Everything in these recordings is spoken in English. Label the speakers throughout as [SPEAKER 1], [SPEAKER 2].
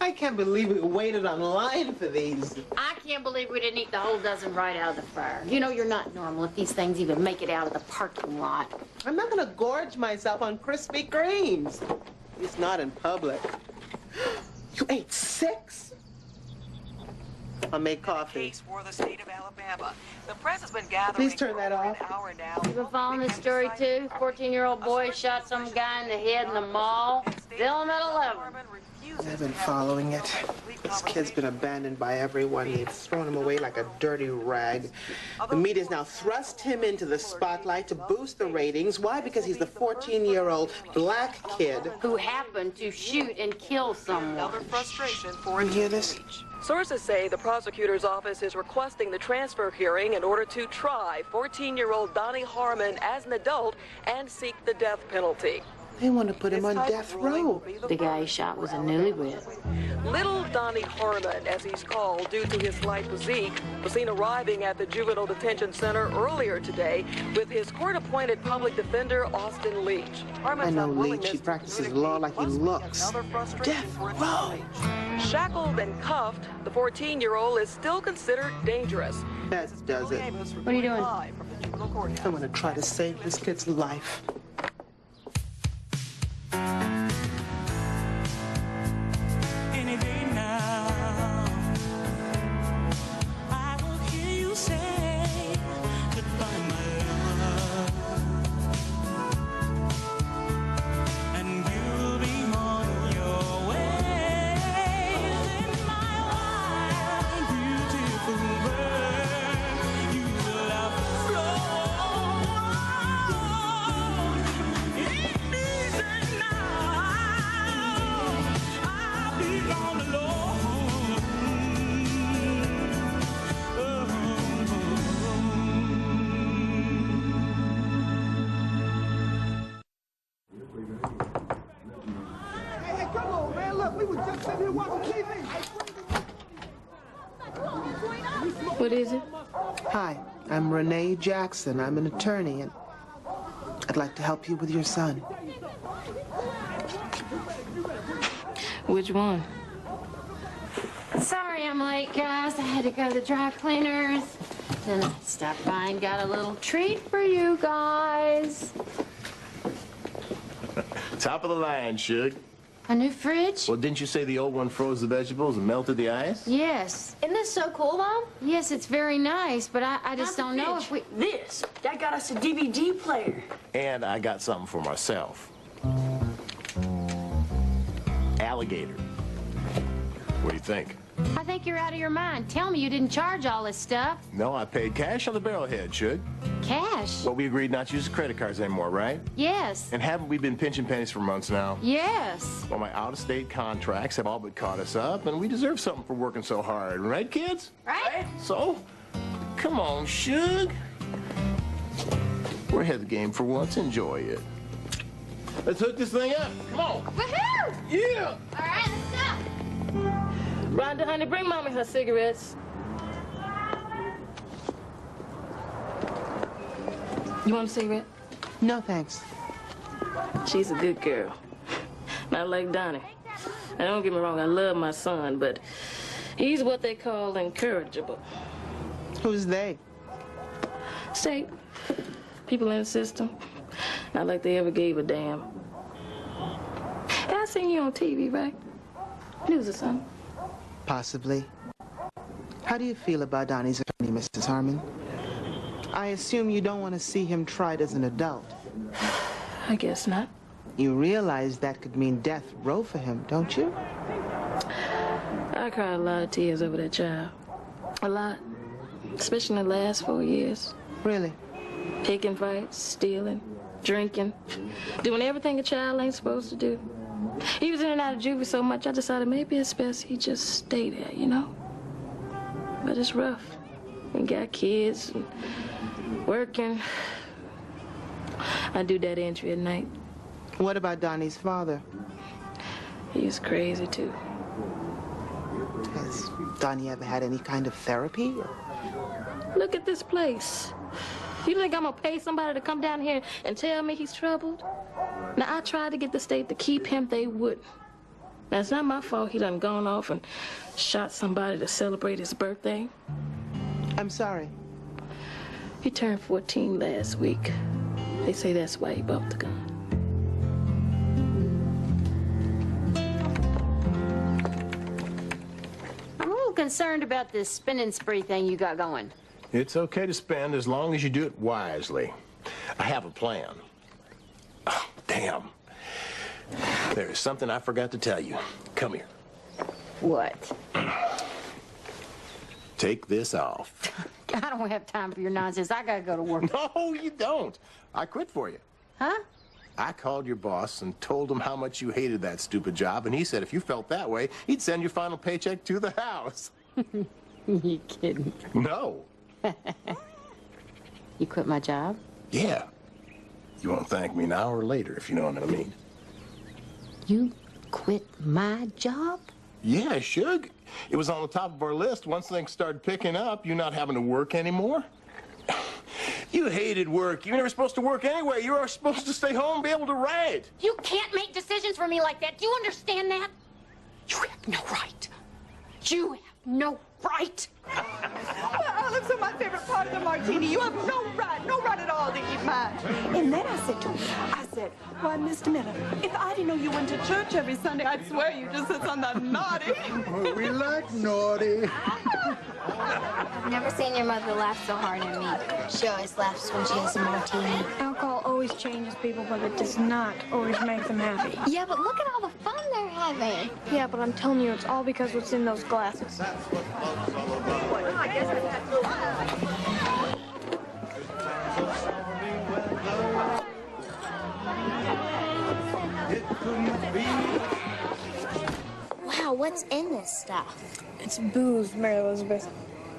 [SPEAKER 1] I can't believe we waited online for these.
[SPEAKER 2] I can't believe we didn't eat the whole dozen right out of the fryer. You know you're not normal if these things even make it out of the parking lot.
[SPEAKER 1] I'm not gonna gorge myself on Krispy Kremes. At least not in public. You ate 6? I'll make coffee.
[SPEAKER 3] For the state of Alabama. The press has been gathering.
[SPEAKER 1] Please turn that off.
[SPEAKER 3] An hour now.
[SPEAKER 2] You been following this story too? 14-year-old boy shot some guy in the head in the mall. Film at 11.
[SPEAKER 1] I've been following it. This kid's been abandoned by everyone. They've thrown him away like a dirty rag. The media's now thrust him into the spotlight to boost the ratings. Why? Because he's the 14-year-old black kid
[SPEAKER 2] who happened to shoot and kill someone.
[SPEAKER 3] Another frustration for
[SPEAKER 1] You hear this?
[SPEAKER 3] Sources say the prosecutor's office is requesting the transfer hearing in order to try 14-year-old Donnie Harmon as an adult and seek the death penalty.
[SPEAKER 1] They want to put him on death row.
[SPEAKER 2] The guy he shot was a newlywed.
[SPEAKER 3] Little Donnie Harmon, as he's called due to his slight physique, was seen arriving at the juvenile detention center earlier today with his court-appointed public defender, Austin Leach.
[SPEAKER 1] I know Leach. He practices law like he looks. Death row.
[SPEAKER 3] Shackled and cuffed, the 14-year-old is still considered dangerous.
[SPEAKER 1] That does it.
[SPEAKER 2] What are you doing?
[SPEAKER 1] I'm going to try to save this kid's life.
[SPEAKER 2] What is it?
[SPEAKER 1] Hi, I'm Renee Jackson. I'm an attorney, and I'd like to help you with your son.
[SPEAKER 2] Which one? Sorry I'm late, guys. I had to go to the dry cleaners. Then I stopped by and got a little treat for you guys.
[SPEAKER 4] Top of the line, Suge.
[SPEAKER 2] A new fridge?
[SPEAKER 4] Well, didn't you say the old one froze the vegetables and melted the ice?
[SPEAKER 2] Yes.
[SPEAKER 5] Isn't this so cool, Mom?
[SPEAKER 2] Yes, it's very nice, but I just don't know if we...
[SPEAKER 5] That got us a DVD player.
[SPEAKER 4] And I got something for myself. Alligator. What do you think?
[SPEAKER 2] I think you're out of your mind. Tell me you didn't charge all this stuff.
[SPEAKER 4] No, I paid cash on the barrelhead, Suge.
[SPEAKER 2] Cash?
[SPEAKER 4] But we agreed not to use credit cards anymore, right?
[SPEAKER 2] Yes.
[SPEAKER 4] And haven't we been pinching pennies for months now?
[SPEAKER 2] Yes.
[SPEAKER 4] Well, my out-of-state contracts have all but caught us up, and we deserve something for working so hard, right, kids?
[SPEAKER 2] Right?
[SPEAKER 4] So, come on, Suge. We're ahead of the game for once. Enjoy it. Let's hook this thing up. Come on.
[SPEAKER 2] Woohoo!
[SPEAKER 4] Yeah!
[SPEAKER 2] All right, let's go.
[SPEAKER 5] Rhonda, honey, bring Mommy her cigarettes. You want a cigarette?
[SPEAKER 1] No, thanks.
[SPEAKER 5] She's a good girl. Not like Donnie. Now, don't get me wrong, I love my son, but he's what they call incorrigible.
[SPEAKER 1] Who's they?
[SPEAKER 5] State. People in the system. Not like they ever gave a damn. Hey, I seen you on TV, right? News or something.
[SPEAKER 1] Possibly. How do you feel about Donnie's attorney, Mrs. Harmon? I assume you don't want to see him tried as an adult.
[SPEAKER 5] I guess not.
[SPEAKER 1] You realize that could mean death row for him, don't you?
[SPEAKER 5] I cried a lot of tears over that child. A lot. Especially in the last 4 years.
[SPEAKER 1] Really?
[SPEAKER 5] Picking fights, stealing, drinking, doing everything a child ain't supposed to do. He was in and out of juvie so much, I decided maybe it's best he just stay there, you know? But it's rough. We got kids and working. I do that entry at night.
[SPEAKER 1] What about Donnie's father?
[SPEAKER 5] He's crazy, too.
[SPEAKER 1] Has Donnie ever had any kind of therapy?
[SPEAKER 5] Look at this place. You think I'm gonna pay somebody to come down here and tell me he's troubled? Now, I tried to get the state to keep him, they wouldn't. Now, it's not my fault he done gone off and shot somebody to celebrate his birthday.
[SPEAKER 1] I'm sorry.
[SPEAKER 5] He turned 14 last week. They say that's why he bought the gun.
[SPEAKER 2] I'm a little concerned about this spending spree thing you got going.
[SPEAKER 4] It's okay to spend as long as you do it wisely. I have a plan. Oh, damn. There is something I forgot to tell you. Come here.
[SPEAKER 2] What?
[SPEAKER 4] Take this off.
[SPEAKER 2] I don't have time for your nonsense. I gotta go to work.
[SPEAKER 4] No, you don't. I quit for you.
[SPEAKER 2] Huh?
[SPEAKER 4] I called your boss and told him how much you hated that stupid job, and he said if you felt that way, he'd send your final paycheck to the house.
[SPEAKER 2] You kidding?
[SPEAKER 4] No.
[SPEAKER 2] You quit my job?
[SPEAKER 4] Yeah. You won't thank me now or later, if you know what I mean.
[SPEAKER 2] You quit my job?
[SPEAKER 4] Yeah, Shug. It was on the top of our list once things started picking up, you not having to work anymore. You hated work. You were never supposed to work anyway. You were supposed to stay home and be able to write.
[SPEAKER 2] You can't make decisions for me like that. Do you understand that? You have no right. You have no right.
[SPEAKER 6] Olives are my favorite part of the martini. You have no right at all to eat mine. And then I said to him, why, Mr. Miller, if I didn't know you went to church every Sunday, I'd swear you just said something naughty.
[SPEAKER 7] We like naughty.
[SPEAKER 8] I've never seen your mother laugh so hard at me. She always laughs when she has a martini.
[SPEAKER 9] Alcohol always changes people, but it does not always make them happy.
[SPEAKER 8] Yeah, but look at all the fun they're having.
[SPEAKER 9] Yeah, but I'm telling you, it's all because what's in those glasses.
[SPEAKER 8] Wow, what's in this stuff?
[SPEAKER 9] It's booze, Mary Elizabeth.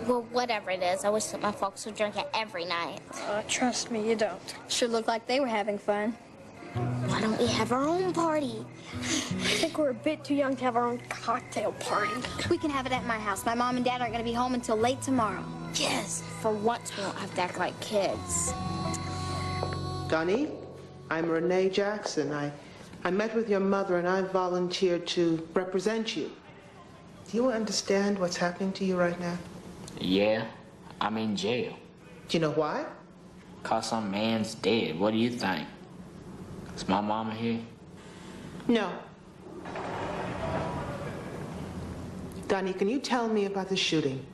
[SPEAKER 8] Well, whatever it is, I wish that my folks would drink it every night.
[SPEAKER 9] Trust me, you don't.
[SPEAKER 8] Sure looked like they were having fun. Why don't we have our own party?
[SPEAKER 9] I think we're a bit too young to have our own cocktail party.
[SPEAKER 8] We can have it at my house. My mom and dad aren't going to be home until late tomorrow. Yes, for once we don't have to act like kids.
[SPEAKER 1] Donnie, I'm Renee Jackson. I met with your mother and I volunteered to represent you. Do you understand what's happening to you right now?
[SPEAKER 10] Yeah, I'm in jail.
[SPEAKER 1] Do you know why?
[SPEAKER 10] 'Cause some man's dead. What do you think? Is my mama here?
[SPEAKER 1] No. Donnie, can you tell me about the shooting?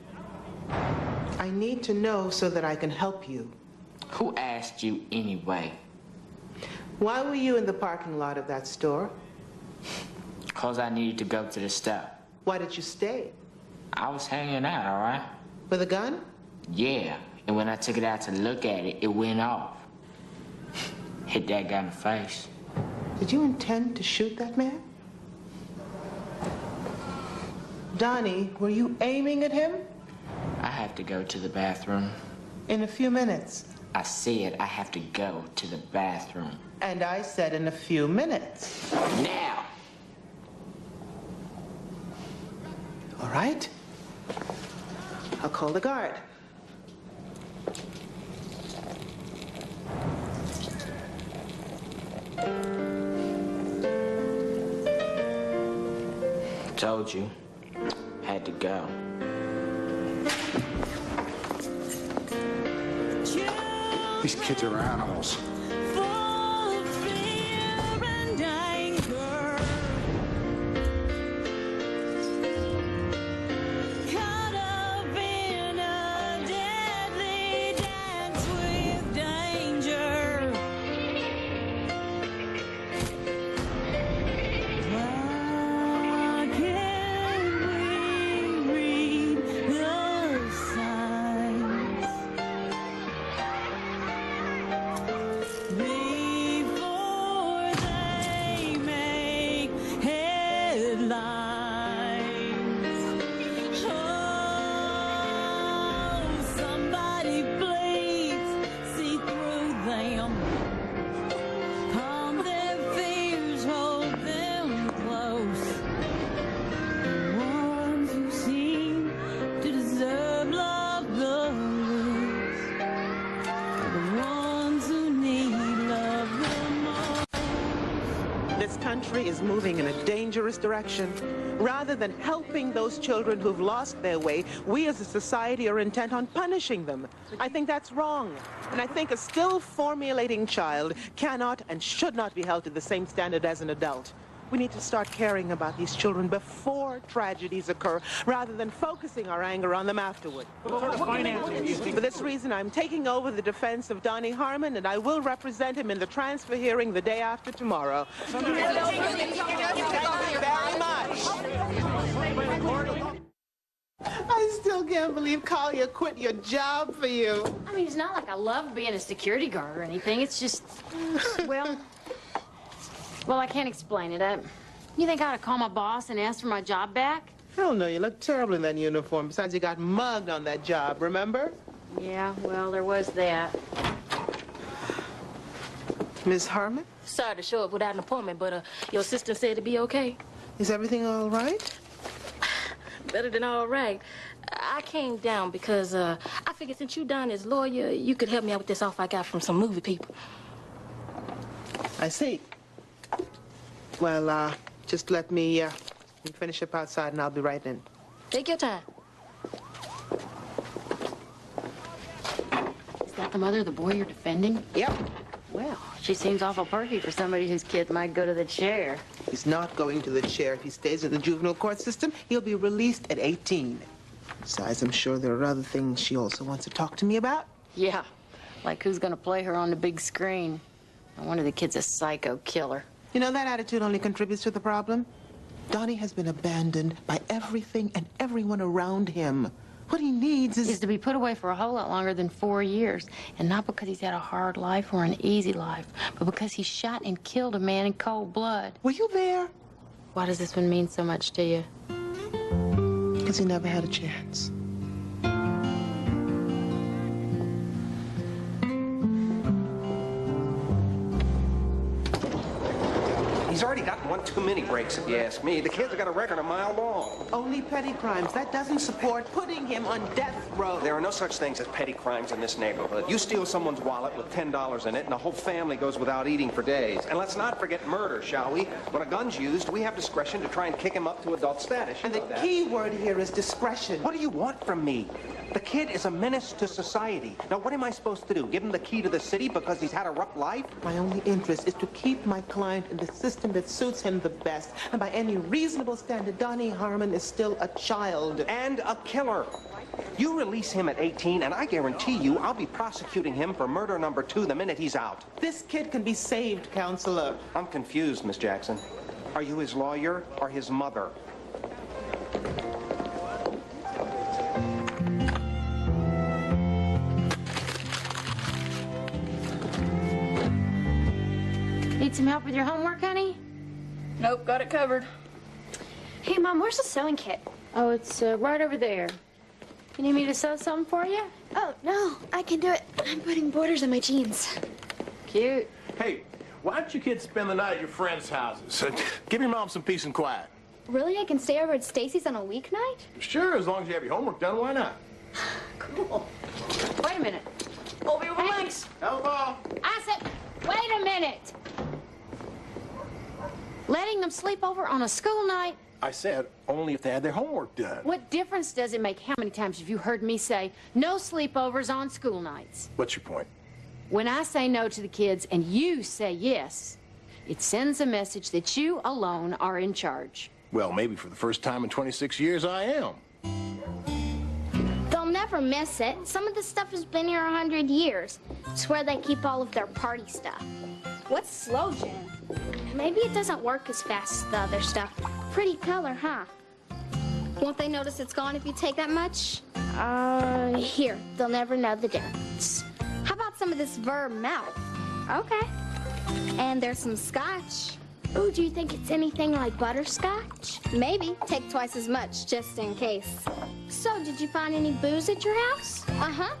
[SPEAKER 1] I need to know so that I can help you.
[SPEAKER 10] Who asked you anyway?
[SPEAKER 1] Why were you in the parking lot of that store?
[SPEAKER 10] 'Cause I needed to go to the store.
[SPEAKER 1] Why did you stay?
[SPEAKER 10] I was hanging out, all right?
[SPEAKER 1] With a gun?
[SPEAKER 10] Yeah, and when I took it out to look at it, it went off. Hit that guy in the face.
[SPEAKER 1] Did you intend to shoot that man? Donnie, were you aiming at him?
[SPEAKER 10] I have to go to the bathroom.
[SPEAKER 1] In a few minutes.
[SPEAKER 10] I said I have to go to the bathroom.
[SPEAKER 1] And I said in a few minutes.
[SPEAKER 10] Now!
[SPEAKER 1] All right. I'll call the guard.
[SPEAKER 10] Told you. Had to go.
[SPEAKER 7] These kids are animals.
[SPEAKER 1] country is moving in a dangerous direction. Rather than helping those children who've lost their way, we as a society are intent on punishing them. I think that's wrong. And I think a still formulating child cannot and should not be held to the same standard as an adult. We need to start caring about these children before tragedies occur, rather than focusing our anger on them afterward. For this reason, I'm taking over the defense of Donnie Harmon, and I will represent him in the transfer hearing the day after tomorrow. Thank you very much. I still can't believe Collier quit your job for you.
[SPEAKER 2] I mean, it's not like I love being a security guard or anything. It's just, well, I can't explain it. You think I ought to call my boss and ask for my job back?
[SPEAKER 1] Hell no, you look terrible in that uniform. Besides, you got mugged on that job, remember?
[SPEAKER 2] Yeah, well, there was that.
[SPEAKER 1] Miss Harmon?
[SPEAKER 5] Sorry to show up without an appointment, but your assistant said it'd be okay.
[SPEAKER 1] Is everything all right?
[SPEAKER 5] Better than all right. I came down because I figured since you done as lawyer, you could help me out with this offer I got from some movie people.
[SPEAKER 1] I see. Well, just let me finish up outside and I'll be right in.
[SPEAKER 5] Take your time.
[SPEAKER 2] Is that the mother of the boy you're defending?
[SPEAKER 1] Yep.
[SPEAKER 2] Well, she seems awful perky for somebody whose kid might go to the chair.
[SPEAKER 1] He's not going to the chair. If he stays in the juvenile court system, he'll be released at 18. Besides, I'm sure there are other things she also wants to talk to me about.
[SPEAKER 2] Yeah, like who's gonna play her on the big screen. No wonder the kid's a psycho killer.
[SPEAKER 1] You know, that attitude only contributes to the problem. Donnie has been abandoned by everything and everyone around him. What he needs
[SPEAKER 2] is to be put away for a whole lot longer than 4 years. And not because he's had a hard life or an easy life, but because he shot and killed a man in cold blood.
[SPEAKER 1] Were you there?
[SPEAKER 2] Why does this one mean so much to you?
[SPEAKER 1] Because he never had a chance.
[SPEAKER 11] He's already gotten one too many breaks, if you ask me. The kid's got a record a mile long.
[SPEAKER 1] Only petty crimes. That doesn't support putting him on death row.
[SPEAKER 11] There are no such things as petty crimes in this neighborhood. You steal someone's wallet with $10 in it, and the whole family goes without eating for days. And let's not forget murder, shall we? When a gun's used, we have discretion to try and kick him up to adult status.
[SPEAKER 1] And the key word here is discretion.
[SPEAKER 11] What do you want from me? The kid is a menace to society. Now, what am I supposed to do? Give him the key to the city because he's had a rough life?
[SPEAKER 1] My only interest is to keep my client in the system that suits him the best. And by any reasonable standard, Donnie Harmon is still a child.
[SPEAKER 11] And a killer. You release him at 18, and I guarantee you I'll be prosecuting him for murder number 2 the minute he's out.
[SPEAKER 1] This kid can be saved, counselor.
[SPEAKER 11] I'm confused, Miss Jackson. Are you his lawyer or his mother?
[SPEAKER 2] Need some help with your homework, honey?
[SPEAKER 9] Nope, got it covered.
[SPEAKER 8] Hey, Mom, where's the sewing kit?
[SPEAKER 2] Oh, it's right over there. You need me to sew something for you?
[SPEAKER 8] Oh, no, I can do it. I'm putting borders on my jeans.
[SPEAKER 2] Cute.
[SPEAKER 4] Hey, why don't you kids spend the night at your friends' houses? Give your mom some peace and quiet.
[SPEAKER 8] Really? I can stay over at Stacy's on a weeknight?
[SPEAKER 4] Sure, as long as you have your homework done, why not?
[SPEAKER 8] Cool.
[SPEAKER 2] Wait a minute.
[SPEAKER 9] Over your legs.
[SPEAKER 4] Elbow!
[SPEAKER 2] I said, wait a minute. Letting them sleep over on a school night?
[SPEAKER 4] I said only if they had their homework done.
[SPEAKER 2] What difference does it make? How many times have you heard me say, no sleepovers on school nights?
[SPEAKER 4] What's your point?
[SPEAKER 2] When I say no to the kids and you say yes, it sends a message that you alone are in charge.
[SPEAKER 4] Well, maybe for the first time in 26 years, I am.
[SPEAKER 8] They'll never miss it. Some of this stuff has been here 100 years. It's where they keep all of their party stuff.
[SPEAKER 9] What's slow jam?
[SPEAKER 8] Maybe it doesn't work as fast as the other stuff. Pretty color, huh? Won't they notice it's gone if you take that much? Here, they'll never know the difference. How about some of this vermouth? Okay. And there's some scotch. Ooh, do you think it's anything like butterscotch? Maybe. Take twice as much, just in case. So, did you find any booze at your house? Uh-huh.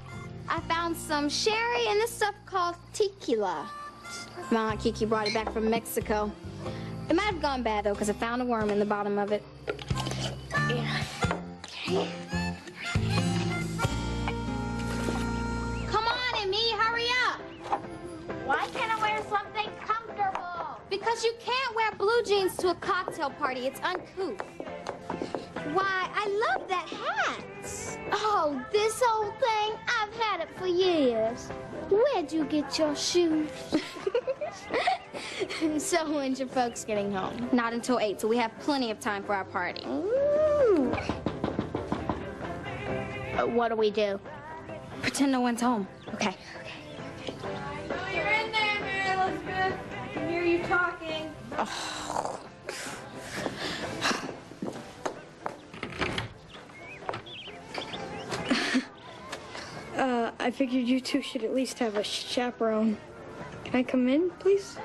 [SPEAKER 8] I found some sherry and this stuff called tequila. My Aunt Kiki brought it back from Mexico. It might have gone bad, though, because I found a worm in the bottom of it. Yeah. Okay. Come on, Emmy, hurry up. Why can't I wear something comfortable? Because you can't wear blue jeans to a cocktail party. It's uncouth. Why, I love that hat. Oh, this old thing? I've had it for years. Where'd you get your shoes? So when's your folks getting home? Not until 8, so we have plenty of time for our party. Ooh. What do we do? Pretend no one's home. Okay.
[SPEAKER 9] Oh, you're in there, Mary Elizabeth. I can hear you talking.
[SPEAKER 8] Oh.
[SPEAKER 9] I figured you two should at least have a chaperone. Can I come in, please?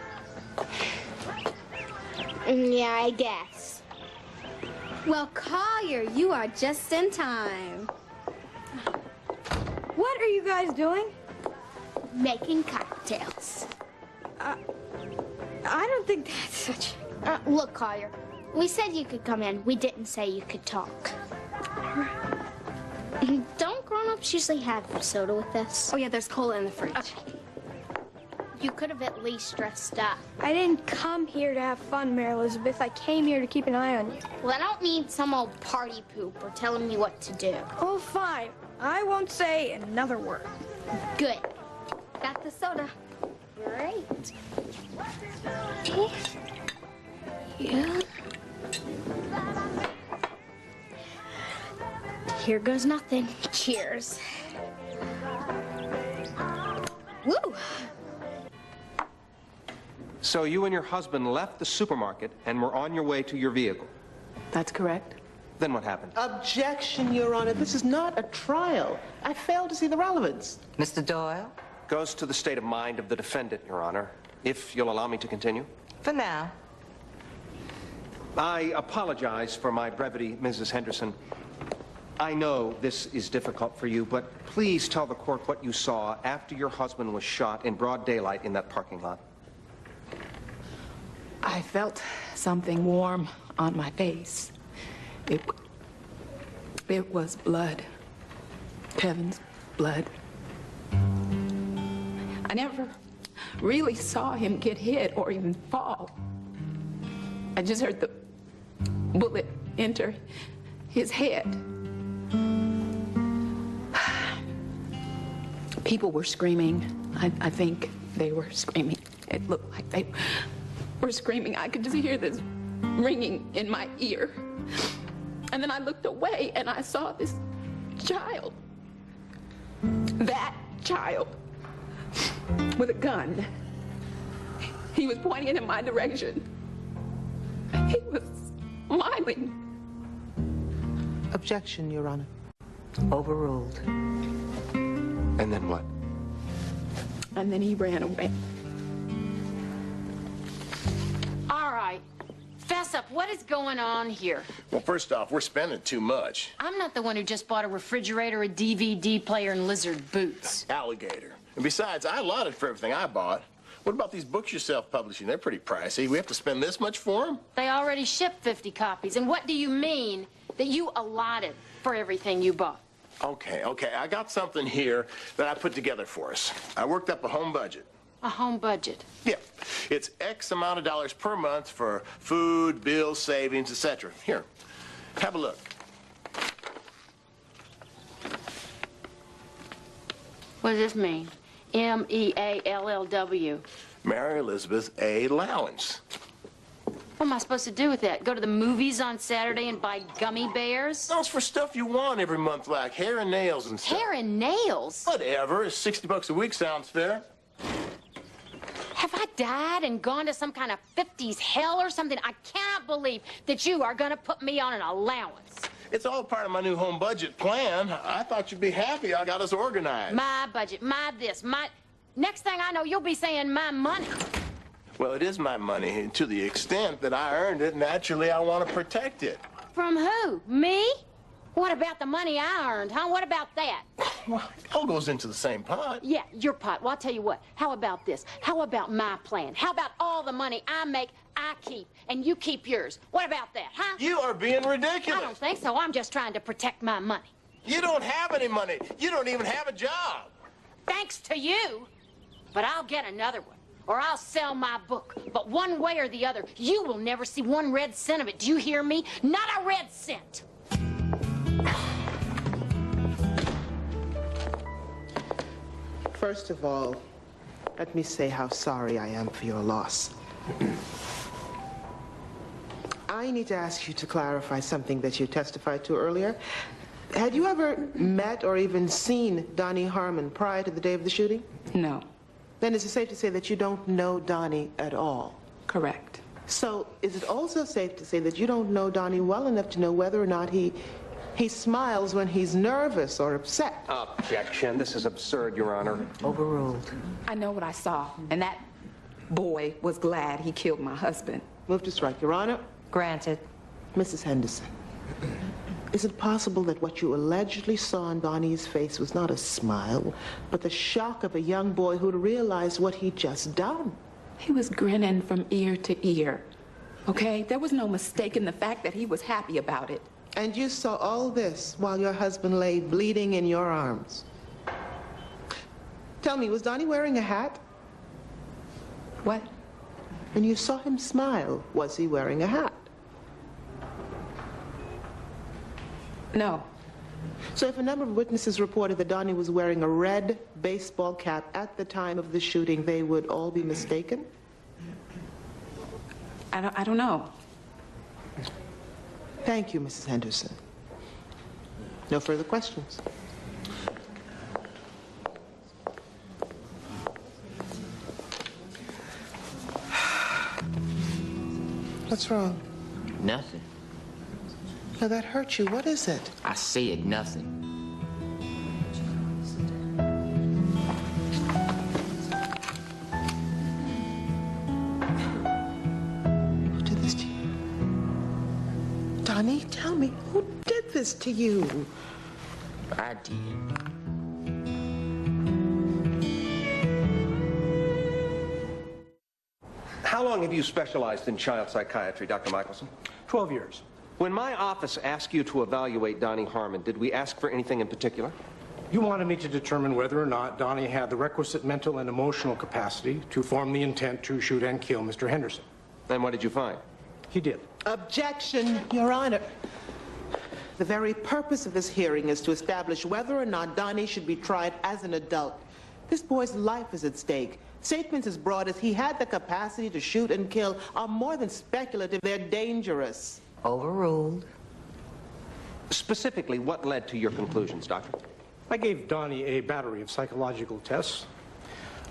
[SPEAKER 8] Yeah, I guess. Well, Collier, you are just in time.
[SPEAKER 9] What are you guys doing?
[SPEAKER 8] Making cocktails.
[SPEAKER 9] I don't think that's such...
[SPEAKER 8] Look, Collier, we said you could come in. We didn't say you could talk. Don't grown-ups usually have soda with this?
[SPEAKER 5] Oh, yeah, there's cola in the fridge.
[SPEAKER 8] Okay. You could have at least dressed up.
[SPEAKER 9] I didn't come here to have fun, Mary Elizabeth. I came here to keep an eye on you.
[SPEAKER 8] Well, I don't need some old party pooper telling me what to do.
[SPEAKER 9] Oh, fine. I won't say another word.
[SPEAKER 8] Good. Got the soda. Great. Yeah. Here goes nothing. Cheers. Woo!
[SPEAKER 11] So you and your husband left the supermarket and were on your way to your vehicle.
[SPEAKER 1] That's correct.
[SPEAKER 11] Then what happened?
[SPEAKER 1] Objection, Your Honor. This is not a trial. I fail to see the relevance.
[SPEAKER 12] Mr. Doyle?
[SPEAKER 11] Goes to the state of mind of the defendant, Your Honor. If you'll allow me to continue.
[SPEAKER 12] For now.
[SPEAKER 11] I apologize for my brevity, Mrs. Henderson. I know this is difficult for you, but please tell the court what you saw after your husband was shot in broad daylight in that parking lot.
[SPEAKER 13] I felt something warm on my face. It was blood. Kevin's blood. I never really saw him get hit or even fall. I just heard the bullet enter his head. People were screaming. I think they were screaming. It looked like they were screaming. I could just hear this ringing in my ear. And then I looked away and I saw this child. That child with a gun. He was pointing it in my direction. He was smiling.
[SPEAKER 1] Objection, Your Honor.
[SPEAKER 12] Overruled.
[SPEAKER 11] And then what?
[SPEAKER 13] And then he ran away.
[SPEAKER 2] All right. Fess up. What is going on here?
[SPEAKER 4] Well, first off, we're spending too much.
[SPEAKER 2] I'm not the one who just bought a refrigerator, a DVD player, and lizard boots.
[SPEAKER 4] Alligator. And besides, I allotted for everything I bought. What about these books you're self-publishing? They're pretty pricey. We have to spend this much for them?
[SPEAKER 2] They already shipped 50 copies. And what do you mean that you allotted for everything you bought?
[SPEAKER 4] Okay. I got something here that I put together for us. I worked up a home budget.
[SPEAKER 2] A home budget?
[SPEAKER 4] Yeah. It's X amount of dollars per month for food, bills, savings, etc. Here, have a look.
[SPEAKER 2] What does this mean? M-E-A-L-L-W.
[SPEAKER 4] Mary Elizabeth A. Lowens.
[SPEAKER 2] What am I supposed to do with that? Go to the movies on Saturday and buy gummy bears?
[SPEAKER 4] No, it's for stuff you want every month, like hair and nails and stuff.
[SPEAKER 2] Hair and nails?
[SPEAKER 4] Whatever. $60 a week sounds fair.
[SPEAKER 2] Have I died and gone to some kind of 50s hell or something? I cannot believe that you are going to put me on an allowance.
[SPEAKER 4] It's all part of my new home budget plan. I thought you'd be happy I got us organized.
[SPEAKER 2] My budget, my this, my... Next thing I know, you'll be saying my money.
[SPEAKER 4] Well, it is my money. To the extent that I earned it, naturally, I want to protect it.
[SPEAKER 2] From who? Me? What about the money I earned, huh? What about that?
[SPEAKER 4] Well, it all goes into the same pot.
[SPEAKER 2] Yeah, your pot. Well, I'll tell you what. How about this? How about my plan? How about all the money I make, I keep, and you keep yours? What about that, huh?
[SPEAKER 4] You are being ridiculous.
[SPEAKER 2] I don't think so. I'm just trying to protect my money.
[SPEAKER 4] You don't have any money. You don't even have a job.
[SPEAKER 2] Thanks to you. But I'll get another one. or I'll sell my book. But one way or the other, you will never see 1 red cent of it. Do you hear me? Not a red cent.
[SPEAKER 1] First of all, let me say how sorry I am for your loss. I need to ask you to clarify something that you testified to earlier. Had you ever met or even seen Donnie Harmon prior to the day of the shooting?
[SPEAKER 13] No.
[SPEAKER 1] Then is it safe to say that you don't know Donnie at all?
[SPEAKER 13] Correct.
[SPEAKER 1] So is it also safe to say that you don't know Donnie well enough to know whether or not he smiles when he's nervous or upset?
[SPEAKER 11] Objection. This is absurd, Your Honor.
[SPEAKER 12] Overruled.
[SPEAKER 13] I know what I saw, and that boy was glad he killed my husband.
[SPEAKER 1] Move to strike, Your Honor.
[SPEAKER 12] Granted.
[SPEAKER 1] Mrs. Henderson, is it possible that what you allegedly saw on Donnie's face was not a smile, but the shock of a young boy who'd realized what he'd just done?
[SPEAKER 13] He was grinning from ear to ear, okay? There was no mistaking the fact that he was happy about it.
[SPEAKER 1] And you saw all this while your husband lay bleeding in your arms. Tell me, was Donnie wearing a hat?
[SPEAKER 13] What?
[SPEAKER 1] When you saw him smile, was he wearing a hat?
[SPEAKER 13] No.
[SPEAKER 1] So if a number of witnesses reported that Donnie was wearing a red baseball cap at the time of the shooting, they would all be mistaken?
[SPEAKER 13] I don't know.
[SPEAKER 1] Thank you, Mrs. Henderson. No further questions. What's wrong?
[SPEAKER 10] Nothing.
[SPEAKER 1] Now that hurt you. What is it?
[SPEAKER 10] I said nothing.
[SPEAKER 1] Who did this to you? Donnie, tell me, who did this to you?
[SPEAKER 10] I did.
[SPEAKER 11] How long have you specialized in child psychiatry, Dr. Michelson?
[SPEAKER 14] 12 years.
[SPEAKER 11] When my office asked you to evaluate Donnie Harmon, did we ask for anything in particular?
[SPEAKER 14] You wanted me to determine whether or not Donnie had the requisite mental and emotional capacity to form the intent to shoot and kill Mr. Henderson.
[SPEAKER 11] And what did you find?
[SPEAKER 14] He did.
[SPEAKER 1] Objection, Your Honor. The very purpose of this hearing is to establish whether or not Donnie should be tried as an adult. This boy's life is at stake. Statements as broad as he had the capacity to shoot and kill are more than speculative. They're dangerous.
[SPEAKER 12] Overruled.
[SPEAKER 11] Specifically, what led to your conclusions, Doctor?
[SPEAKER 14] I gave Donnie a battery of psychological tests,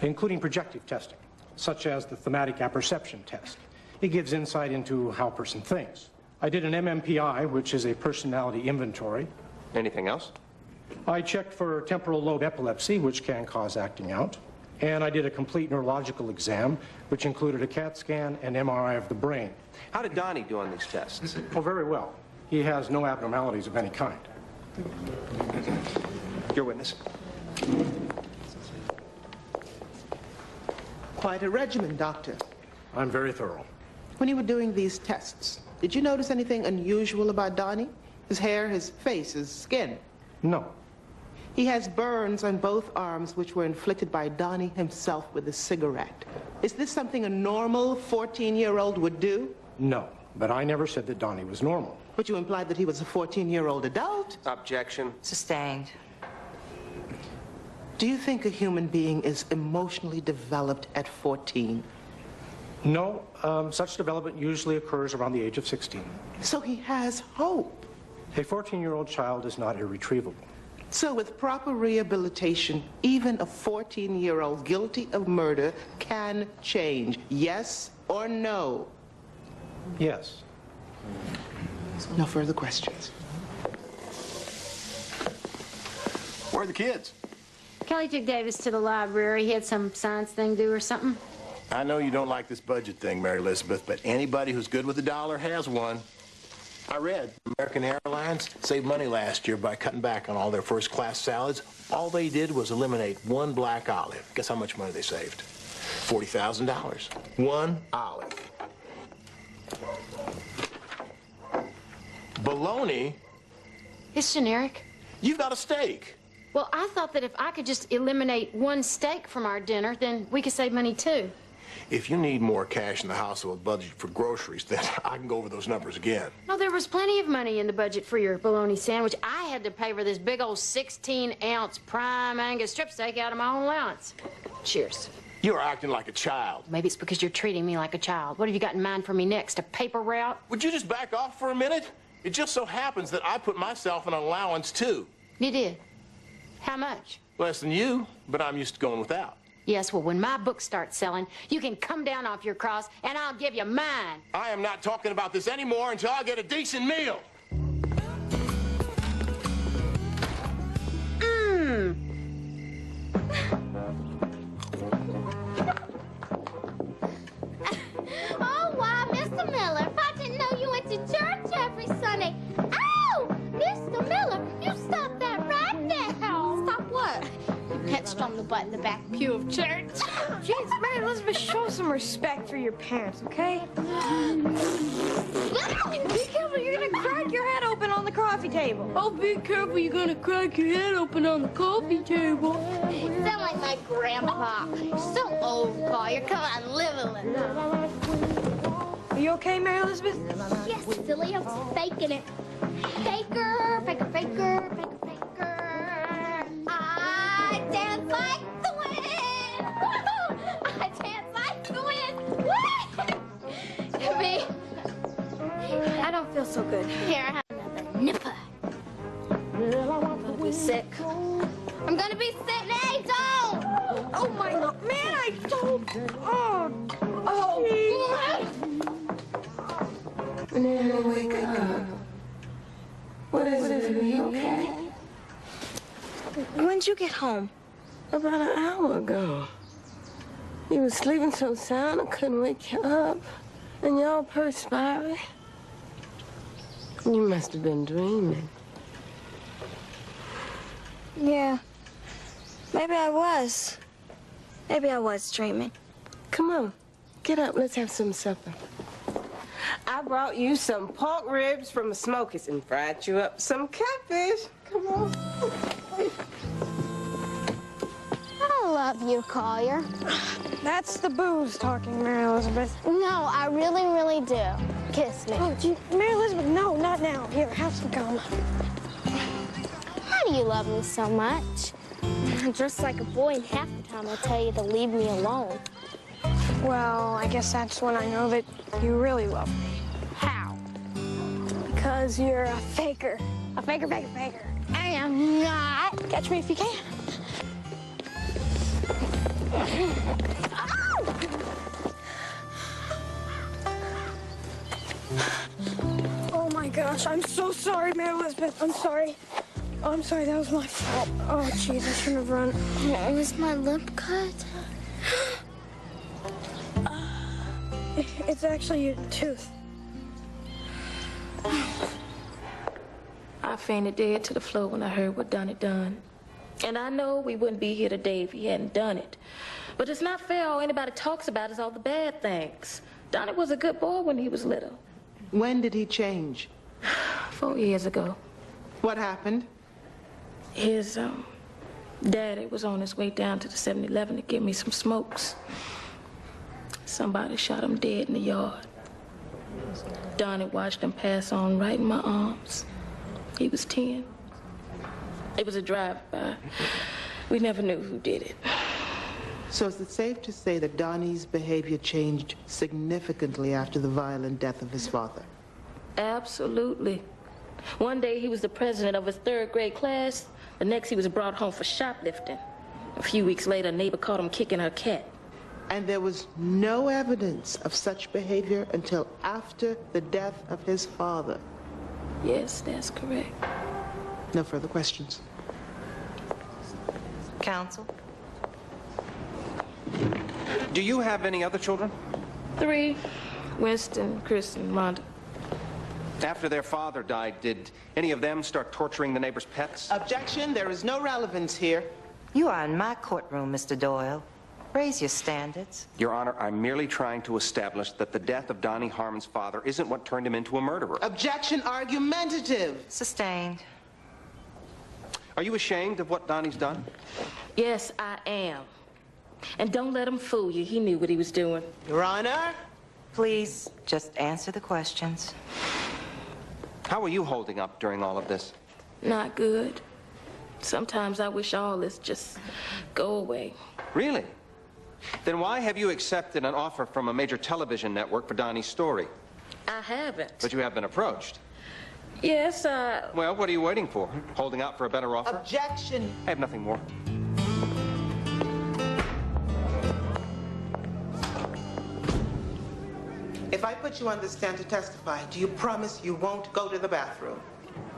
[SPEAKER 14] including projective testing, such as the thematic apperception test. It gives insight into how a person thinks. I did an MMPI, which is a personality inventory.
[SPEAKER 11] Anything else?
[SPEAKER 14] I checked for temporal lobe epilepsy, which can cause acting out. And I did a complete neurological exam, which included a CAT scan and MRI of the brain.
[SPEAKER 11] How did Donnie do on these tests?
[SPEAKER 14] Oh, very well. He has no abnormalities of any kind.
[SPEAKER 11] Your witness.
[SPEAKER 1] Quite a regimen, Doctor.
[SPEAKER 14] I'm very thorough.
[SPEAKER 1] When you were doing these tests, did you notice anything unusual about Donnie? His hair, his face, his skin?
[SPEAKER 14] No.
[SPEAKER 1] He has burns on both arms which were inflicted by Donnie himself with a cigarette. Is this something a normal 14-year-old would do?
[SPEAKER 14] No, but I never said that Donnie was normal.
[SPEAKER 1] But you implied that he was a 14-year-old adult.
[SPEAKER 11] Objection.
[SPEAKER 12] Sustained.
[SPEAKER 1] Do you think a human being is emotionally developed at 14?
[SPEAKER 14] No, such development usually occurs around the age of 16.
[SPEAKER 1] So he has hope.
[SPEAKER 14] A 14-year-old child is not irretrievable.
[SPEAKER 1] So with proper rehabilitation, even a 14-year-old guilty of murder can change. Yes or no?
[SPEAKER 14] Yes.
[SPEAKER 1] No further questions.
[SPEAKER 4] Where are the kids?
[SPEAKER 2] Kelly took Davis to the library. He had some science thing to do or something.
[SPEAKER 4] I know you don't like this budget thing, Mary Elizabeth, but anybody who's good with a dollar has one. I read American Airlines saved money last year by cutting back on all their first-class salads. All they did was eliminate one black olive. Guess how much money they saved? $40,000. One olive. Bologna?
[SPEAKER 2] It's generic.
[SPEAKER 4] You've got a steak.
[SPEAKER 2] Well, I thought that if I could just eliminate one steak from our dinner, then we could save money too.
[SPEAKER 4] if you need more cash in the household budget for groceries, then I can go over those numbers again.
[SPEAKER 2] No, there was plenty of money in the budget for your bologna sandwich. I had to pay for this big old 16-ounce prime Angus strip steak out of my own allowance. Cheers.
[SPEAKER 4] You're acting like a child.
[SPEAKER 2] Maybe it's because you're treating me like a child. What have you got in mind for me next? A paper route?
[SPEAKER 4] Would you just back off for a minute? It just so happens that I put myself in an allowance, too.
[SPEAKER 2] You did? How much?
[SPEAKER 4] Less than you, but I'm used to going without.
[SPEAKER 2] Yes, well, when my book starts selling, you can come down off your cross, and I'll give you mine.
[SPEAKER 4] I am not talking about this anymore until I get a decent meal.
[SPEAKER 8] Oh, wow, Mr. Miller, if I didn't know you went to church every Sunday. Oh, Mr. Miller, you stop that right now. Stop what? You pitched on the butt in the back pew of church.
[SPEAKER 9] Jeez, Mary Elizabeth, show some respect for your parents, okay? Be careful, you're gonna crack your head open on the coffee table.
[SPEAKER 5] Oh, be careful, you're gonna crack your head open on the coffee table.
[SPEAKER 8] You sound like my grandpa. You're so old, Collier. Come on, live a little.
[SPEAKER 9] Are you okay, Mary Elizabeth?
[SPEAKER 8] Yes, silly, I was faking it. Faker, faker, faker, faker, faker. I dance like the wind. I dance like the wind. Me.
[SPEAKER 9] I don't feel so good.
[SPEAKER 8] Here, I have another nipper. I'm gonna be sick. I'm gonna be sick. Hey, don't!
[SPEAKER 9] Oh, my God. Man, I don't. Oh.
[SPEAKER 15] Banana, wake up. What is it? Are you okay?
[SPEAKER 9] When'd you get home?
[SPEAKER 15] About an hour ago. You were sleeping so sound I couldn't wake you up. And you're all perspiring. You must have been dreaming.
[SPEAKER 9] Yeah. Maybe I was. Maybe I was dreaming.
[SPEAKER 15] Come on. Get up. Let's have some supper. I brought you some pork ribs from the Smokies and fried you up some catfish. Come on.
[SPEAKER 8] I love you, Collier.
[SPEAKER 9] That's the booze talking, Mary Elizabeth.
[SPEAKER 8] No, I really, really do. Kiss me.
[SPEAKER 9] Oh, Mary Elizabeth, no, not now. Here, have some gum.
[SPEAKER 8] How do you love me so much? Just like a boy, and half the time I'll tell you to leave me alone.
[SPEAKER 9] Well, I guess that's when I know that you really love me.
[SPEAKER 8] How?
[SPEAKER 9] Because you're a faker. A faker, faker, faker.
[SPEAKER 8] I am not.
[SPEAKER 9] Catch me if you can. Oh my gosh, I'm so sorry, Mary Elizabeth. I'm sorry. Oh, I'm sorry, that was my fault. Oh, jeez, I shouldn't have run.
[SPEAKER 8] It was my lip cut.
[SPEAKER 9] It's actually your tooth.
[SPEAKER 5] I fainted dead to the floor when I heard what Donnie done. And I know we wouldn't be here today if he hadn't done it. But it's not fair. All anybody talks about is all the bad things. Donnie was a good boy when he was little.
[SPEAKER 1] When did he change?
[SPEAKER 5] 4 years ago.
[SPEAKER 1] What happened?
[SPEAKER 5] His daddy was on his way down to the 7-Eleven to get me some smokes. Somebody shot him dead in the yard. Donnie watched him pass on right in my arms. He was 10. It was a drive-by. We never knew who did it.
[SPEAKER 1] So is it safe to say that Donnie's behavior changed significantly after the violent death of his father?
[SPEAKER 5] Absolutely. One day he was the president of his 3rd grade class. The next he was brought home for shoplifting. A few weeks later, a neighbor caught him kicking her cat.
[SPEAKER 1] And there was no evidence of such behavior until after the death of his father?
[SPEAKER 5] Yes, that's correct.
[SPEAKER 1] No further questions.
[SPEAKER 12] Counsel?
[SPEAKER 11] Do you have any other children?
[SPEAKER 5] 3. Winston, Chris, and Rhonda.
[SPEAKER 11] After their father died, did any of them start torturing the neighbor's pets?
[SPEAKER 1] Objection, there is no relevance here.
[SPEAKER 12] You are in my courtroom, Mr. Doyle. Raise your standards.
[SPEAKER 11] Your Honor, I'm merely trying to establish that the death of Donnie Harmon's father isn't what turned him into a murderer.
[SPEAKER 1] Objection, argumentative.
[SPEAKER 12] Sustained.
[SPEAKER 11] Are you ashamed of what Donnie's done?
[SPEAKER 5] Yes, I am. And don't let him fool you. He knew what he was doing.
[SPEAKER 1] Your Honor?
[SPEAKER 12] Please, just answer the questions.
[SPEAKER 11] How are you holding up during all of this?
[SPEAKER 5] Not good. Sometimes I wish all this just go away.
[SPEAKER 11] Really? Then why have you accepted an offer from a major television network for Donnie's story?
[SPEAKER 5] I haven't.
[SPEAKER 11] But you have been approached.
[SPEAKER 5] Yes,
[SPEAKER 11] Well, what are you waiting for? Holding out for a better offer?
[SPEAKER 1] Objection.
[SPEAKER 11] I have nothing more.
[SPEAKER 1] If I put you on the stand to testify, do you promise you won't go to the bathroom?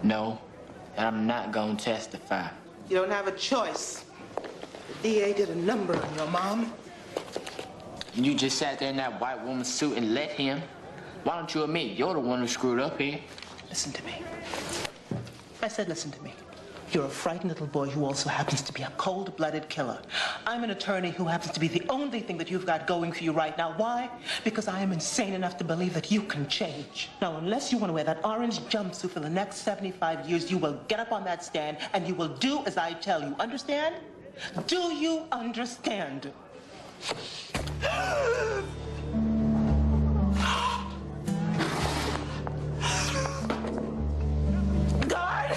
[SPEAKER 10] No, and I'm not gonna testify.
[SPEAKER 1] You don't have a choice. The DA did a number on your mom.
[SPEAKER 10] You just sat there in that white woman's suit and let him? Why don't you admit you're the one who screwed up here?
[SPEAKER 1] Listen to me. I said listen to me. You're a frightened little boy who also happens to be a cold-blooded killer. I'm an attorney who happens to be the only thing that you've got going for you right now. Why? Because I am insane enough to believe that you can change. Now, unless you want to wear that orange jumpsuit for the next 75 years, you will get up on that stand and you will do as I tell you. Understand? Do you understand? Guard!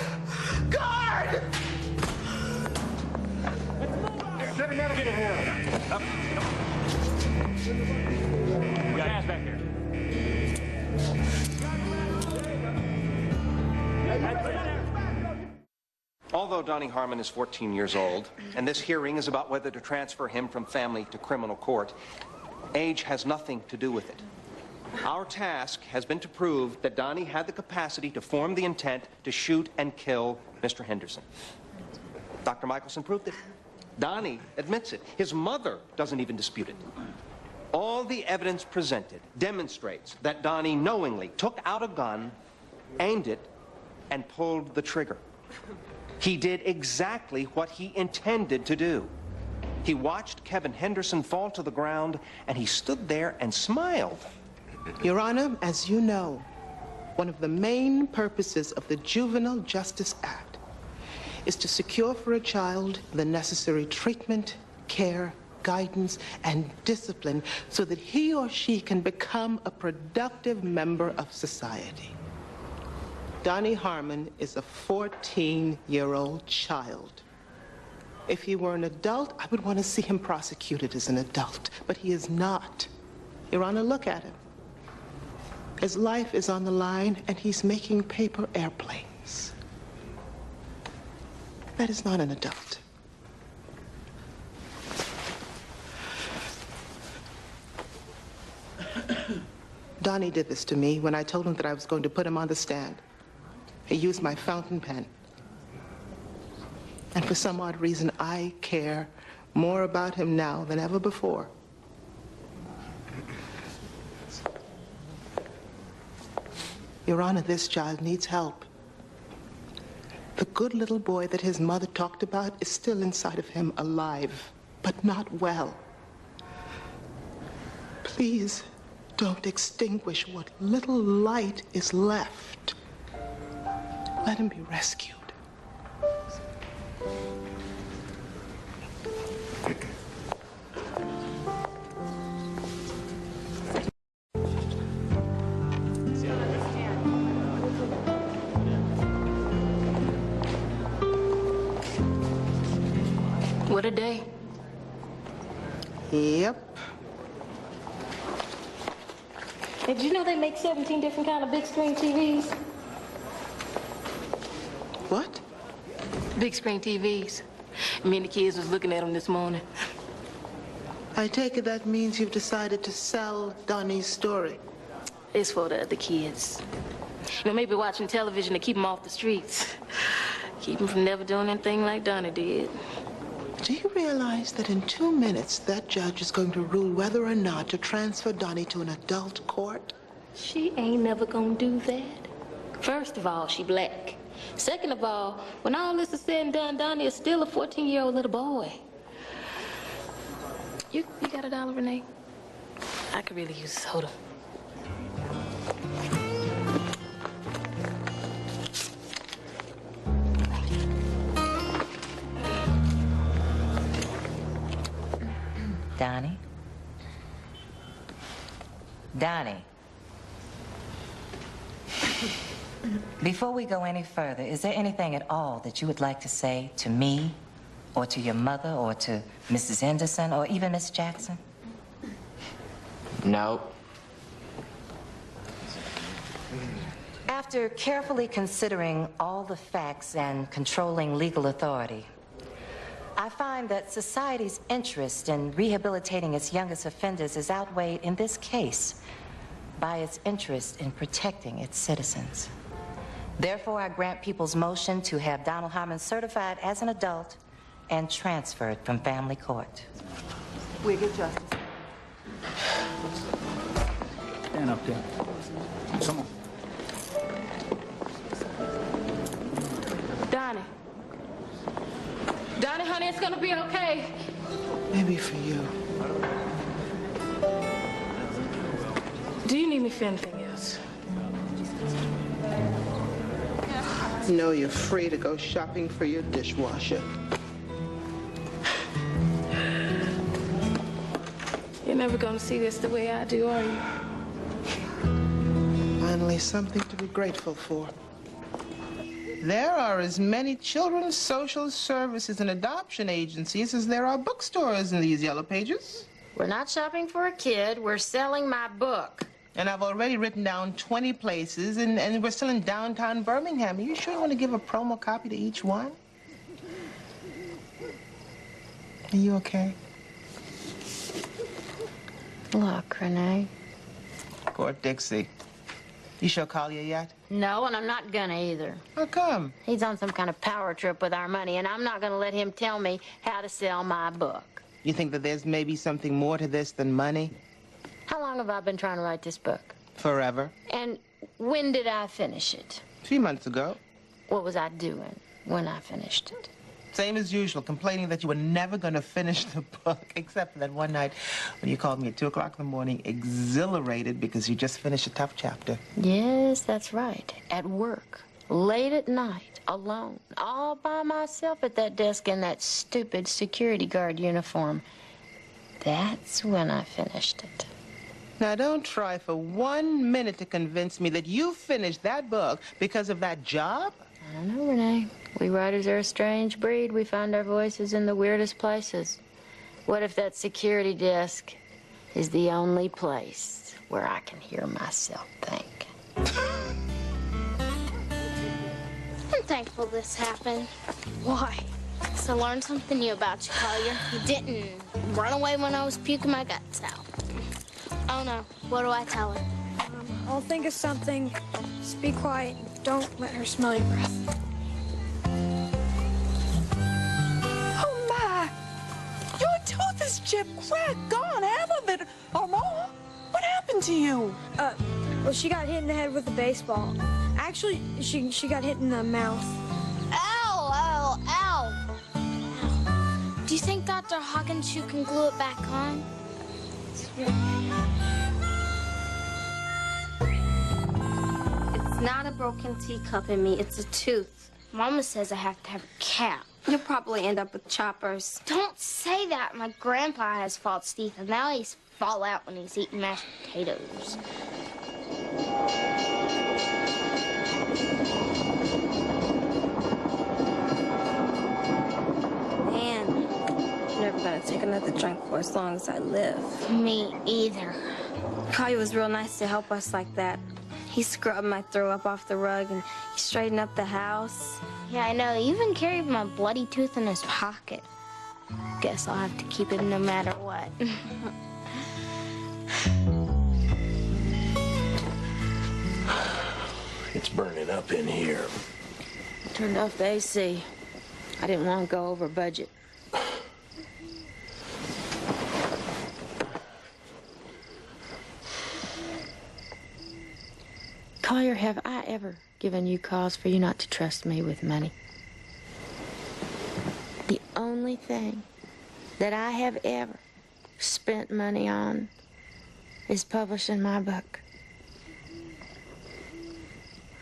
[SPEAKER 1] Guard!
[SPEAKER 14] Get in here. Up. Guys back here.
[SPEAKER 11] Although Donnie Harmon is 14 years old, and this hearing is about whether to transfer him from family to criminal court, age has nothing to do with it. Our task has been to prove that Donnie had the capacity to form the intent to shoot and kill Mr. Henderson. Dr. Michelson proved it. Donnie admits it. His mother doesn't even dispute it. All the evidence presented demonstrates that Donnie knowingly took out a gun, aimed it, and pulled the trigger. He did exactly what he intended to do. He watched Kevin Henderson fall to the ground, and he stood there and smiled.
[SPEAKER 1] Your Honor, as you know, one of the main purposes of the Juvenile Justice Act is to secure for a child the necessary treatment, care, guidance, and discipline so that he or she can become a productive member of society. Donnie Harmon is a 14-year-old child. If he were an adult, I would want to see him prosecuted as an adult, but he is not. Your Honor, look at him. His life is on the line, and he's making paper airplanes. That is not an adult. Donnie did this to me when I told him that I was going to put him on the stand. He used my fountain pen. And for some odd reason, I care more about him now than ever before. Your Honor, this child needs help. The good little boy that his mother talked about is still inside of him, alive, but not well. Please don't extinguish what little light is left. Let him be rescued.
[SPEAKER 5] What a day.
[SPEAKER 1] Yep.
[SPEAKER 5] Hey, did you know they make 17 different kind of big screen TVs?
[SPEAKER 1] What?
[SPEAKER 5] Big screen TVs. Me and the kids was looking at them this morning.
[SPEAKER 1] I take it that means you've decided to sell Donnie's story.
[SPEAKER 5] It's for the other kids. You know, maybe watching television to keep them off the streets. Keep them from never doing anything like Donnie did.
[SPEAKER 1] Do you realize that in 2 minutes, that judge is going to rule whether or not to transfer Donnie to an adult court?
[SPEAKER 5] She ain't never gonna do that. First of all, she black. Second of all, when all this is said and done, Donnie is still a 14-year-old little boy. You got $1, Renee? I could really use soda.
[SPEAKER 12] Donnie? Donnie. Before we go any further, is there anything at all that you would like to say to me, or to your mother, or to Mrs. Henderson, or even Miss Jackson?
[SPEAKER 10] No.
[SPEAKER 12] After carefully considering all the facts and controlling legal authority, I find that society's interest in rehabilitating its youngest offenders is outweighed in this case by its interest in protecting its citizens. Therefore, I grant people's motion to have Donald Harmon certified as an adult and transferred from family court.
[SPEAKER 6] We'll get justice.
[SPEAKER 7] Stand up there. Come on.
[SPEAKER 5] Donnie. Donnie, honey, it's gonna be okay.
[SPEAKER 1] Maybe for you.
[SPEAKER 5] Do you need me for anything else?
[SPEAKER 1] No, you're free to go shopping for your dishwasher.
[SPEAKER 5] You're never gonna see this the way I do, are you?
[SPEAKER 1] Finally, something to be grateful for. There are as many children's social services and adoption agencies as there are bookstores in these yellow pages.
[SPEAKER 2] We're not shopping for a kid. We're selling my book.
[SPEAKER 1] And I've already written down 20 places, and we're still in downtown Birmingham. Are you sure you want to give a promo copy to each one? Are you okay?
[SPEAKER 2] Look, Renee.
[SPEAKER 1] Poor Dixie. You show Collier yet?
[SPEAKER 2] No, and I'm not gonna either.
[SPEAKER 1] How come?
[SPEAKER 2] He's on some kind of power trip with our money, and I'm not gonna let him tell me how to sell my book.
[SPEAKER 1] You think that there's maybe something more to this than money?
[SPEAKER 2] How long have I been trying to write this book?
[SPEAKER 1] Forever.
[SPEAKER 2] And when did I finish it?
[SPEAKER 1] 3 months ago.
[SPEAKER 2] What was I doing when I finished it?
[SPEAKER 1] Same as usual, complaining that you were never going to finish the book, except for that one night when you called me at 2 o'clock in the morning, exhilarated because you just finished a tough chapter.
[SPEAKER 2] Yes, that's right. At work, late at night, alone, all by myself at that desk in that stupid security guard uniform. That's when I finished it.
[SPEAKER 1] Now, don't try for 1 minute to convince me that you finished that book because of that job.
[SPEAKER 2] I don't know, Renee. We writers are a strange breed. We find our voices in the weirdest places. What if that security desk is the only place where I can hear myself think?
[SPEAKER 8] I'm thankful this happened. Why? So I learned something new about you, Collier. You didn't run away when I was puking my guts out. Oh no, what do I tell her?
[SPEAKER 9] I'll think of something. Just be quiet. Don't let her smell your breath.
[SPEAKER 6] Oh, my. Your tooth is chipped, cracked, gone, half of it or more. What happened to you?
[SPEAKER 9] Well, she got hit in the head with a baseball. Actually, she got hit in the mouth.
[SPEAKER 8] Ow, ow, ow. Ow. Do you think Dr. Hawkins can glue it back on? It's not a broken teacup in me, it's a tooth. Mama says I have to have a cap. You'll probably end up with choppers. Don't say that. My grandpa has false teeth, and now he's fall out when he's eating mashed potatoes. Man, I'm never gonna take another drink for as long as I live. Me either. Collier was real nice to help us like that. He scrubbed my throw up off the rug and he straightened up the house. Yeah, I know. He even carried my bloody tooth in his pocket. Guess I'll have to keep it no matter what.
[SPEAKER 4] It's burning up in here.
[SPEAKER 2] Turned off the AC. I didn't want to go over budget. Collier, have I ever given you cause for you not to trust me with money? The only thing that I have ever spent money on is publishing my book.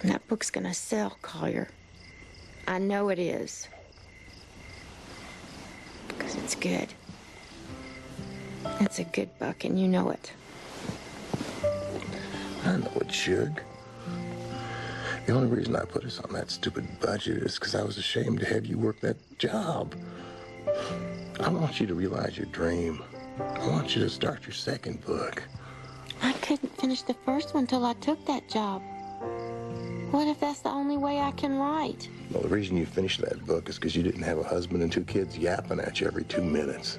[SPEAKER 2] And that book's gonna sell, Collier. I know it is. Because it's good. It's a good buck, and you know it.
[SPEAKER 4] I know it, Suge. The only reason I put us on that stupid budget is because I was ashamed to have you work that job. I want you to realize your dream. I want you to start your second book.
[SPEAKER 2] I couldn't finish the first one till I took that job. What if that's the only way I can write?
[SPEAKER 4] Well, the reason you finished that book is because you didn't have a husband and 2 kids yapping at you every 2 minutes.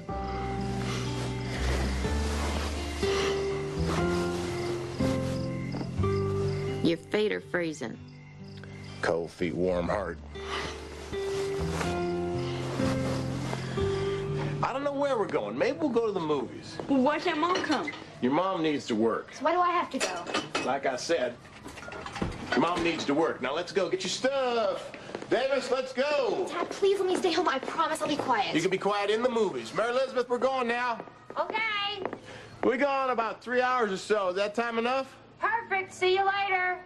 [SPEAKER 2] Your feet are freezing.
[SPEAKER 4] Cold feet, warm heart. I don't know where we're going. Maybe we'll go to the movies.
[SPEAKER 6] Well, why can't Mom come?
[SPEAKER 4] Your mom needs to work.
[SPEAKER 8] So why do I have to go?
[SPEAKER 4] Like I said, your mom needs to work. Now let's go. Get your stuff. Davis, let's go.
[SPEAKER 8] Dad, please let me stay home. I promise I'll be quiet.
[SPEAKER 4] You can be quiet in the movies. Mary Elizabeth, we're going now.
[SPEAKER 8] Okay.
[SPEAKER 4] We gone about 3 hours or so. Is that time enough?
[SPEAKER 8] Perfect. See you later.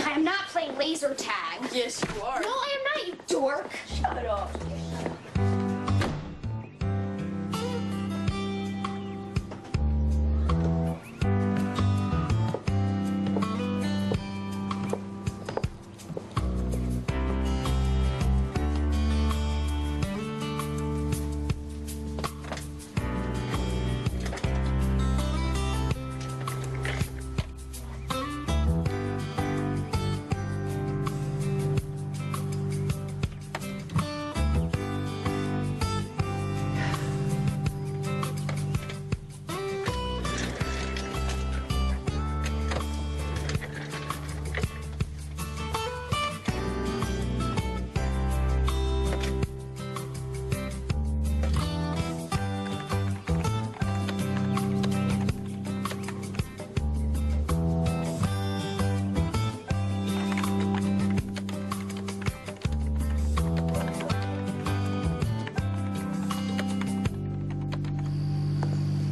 [SPEAKER 8] I am not playing laser tag.
[SPEAKER 6] Yes, you are.
[SPEAKER 8] No, I am not, you dork.
[SPEAKER 6] Shut up.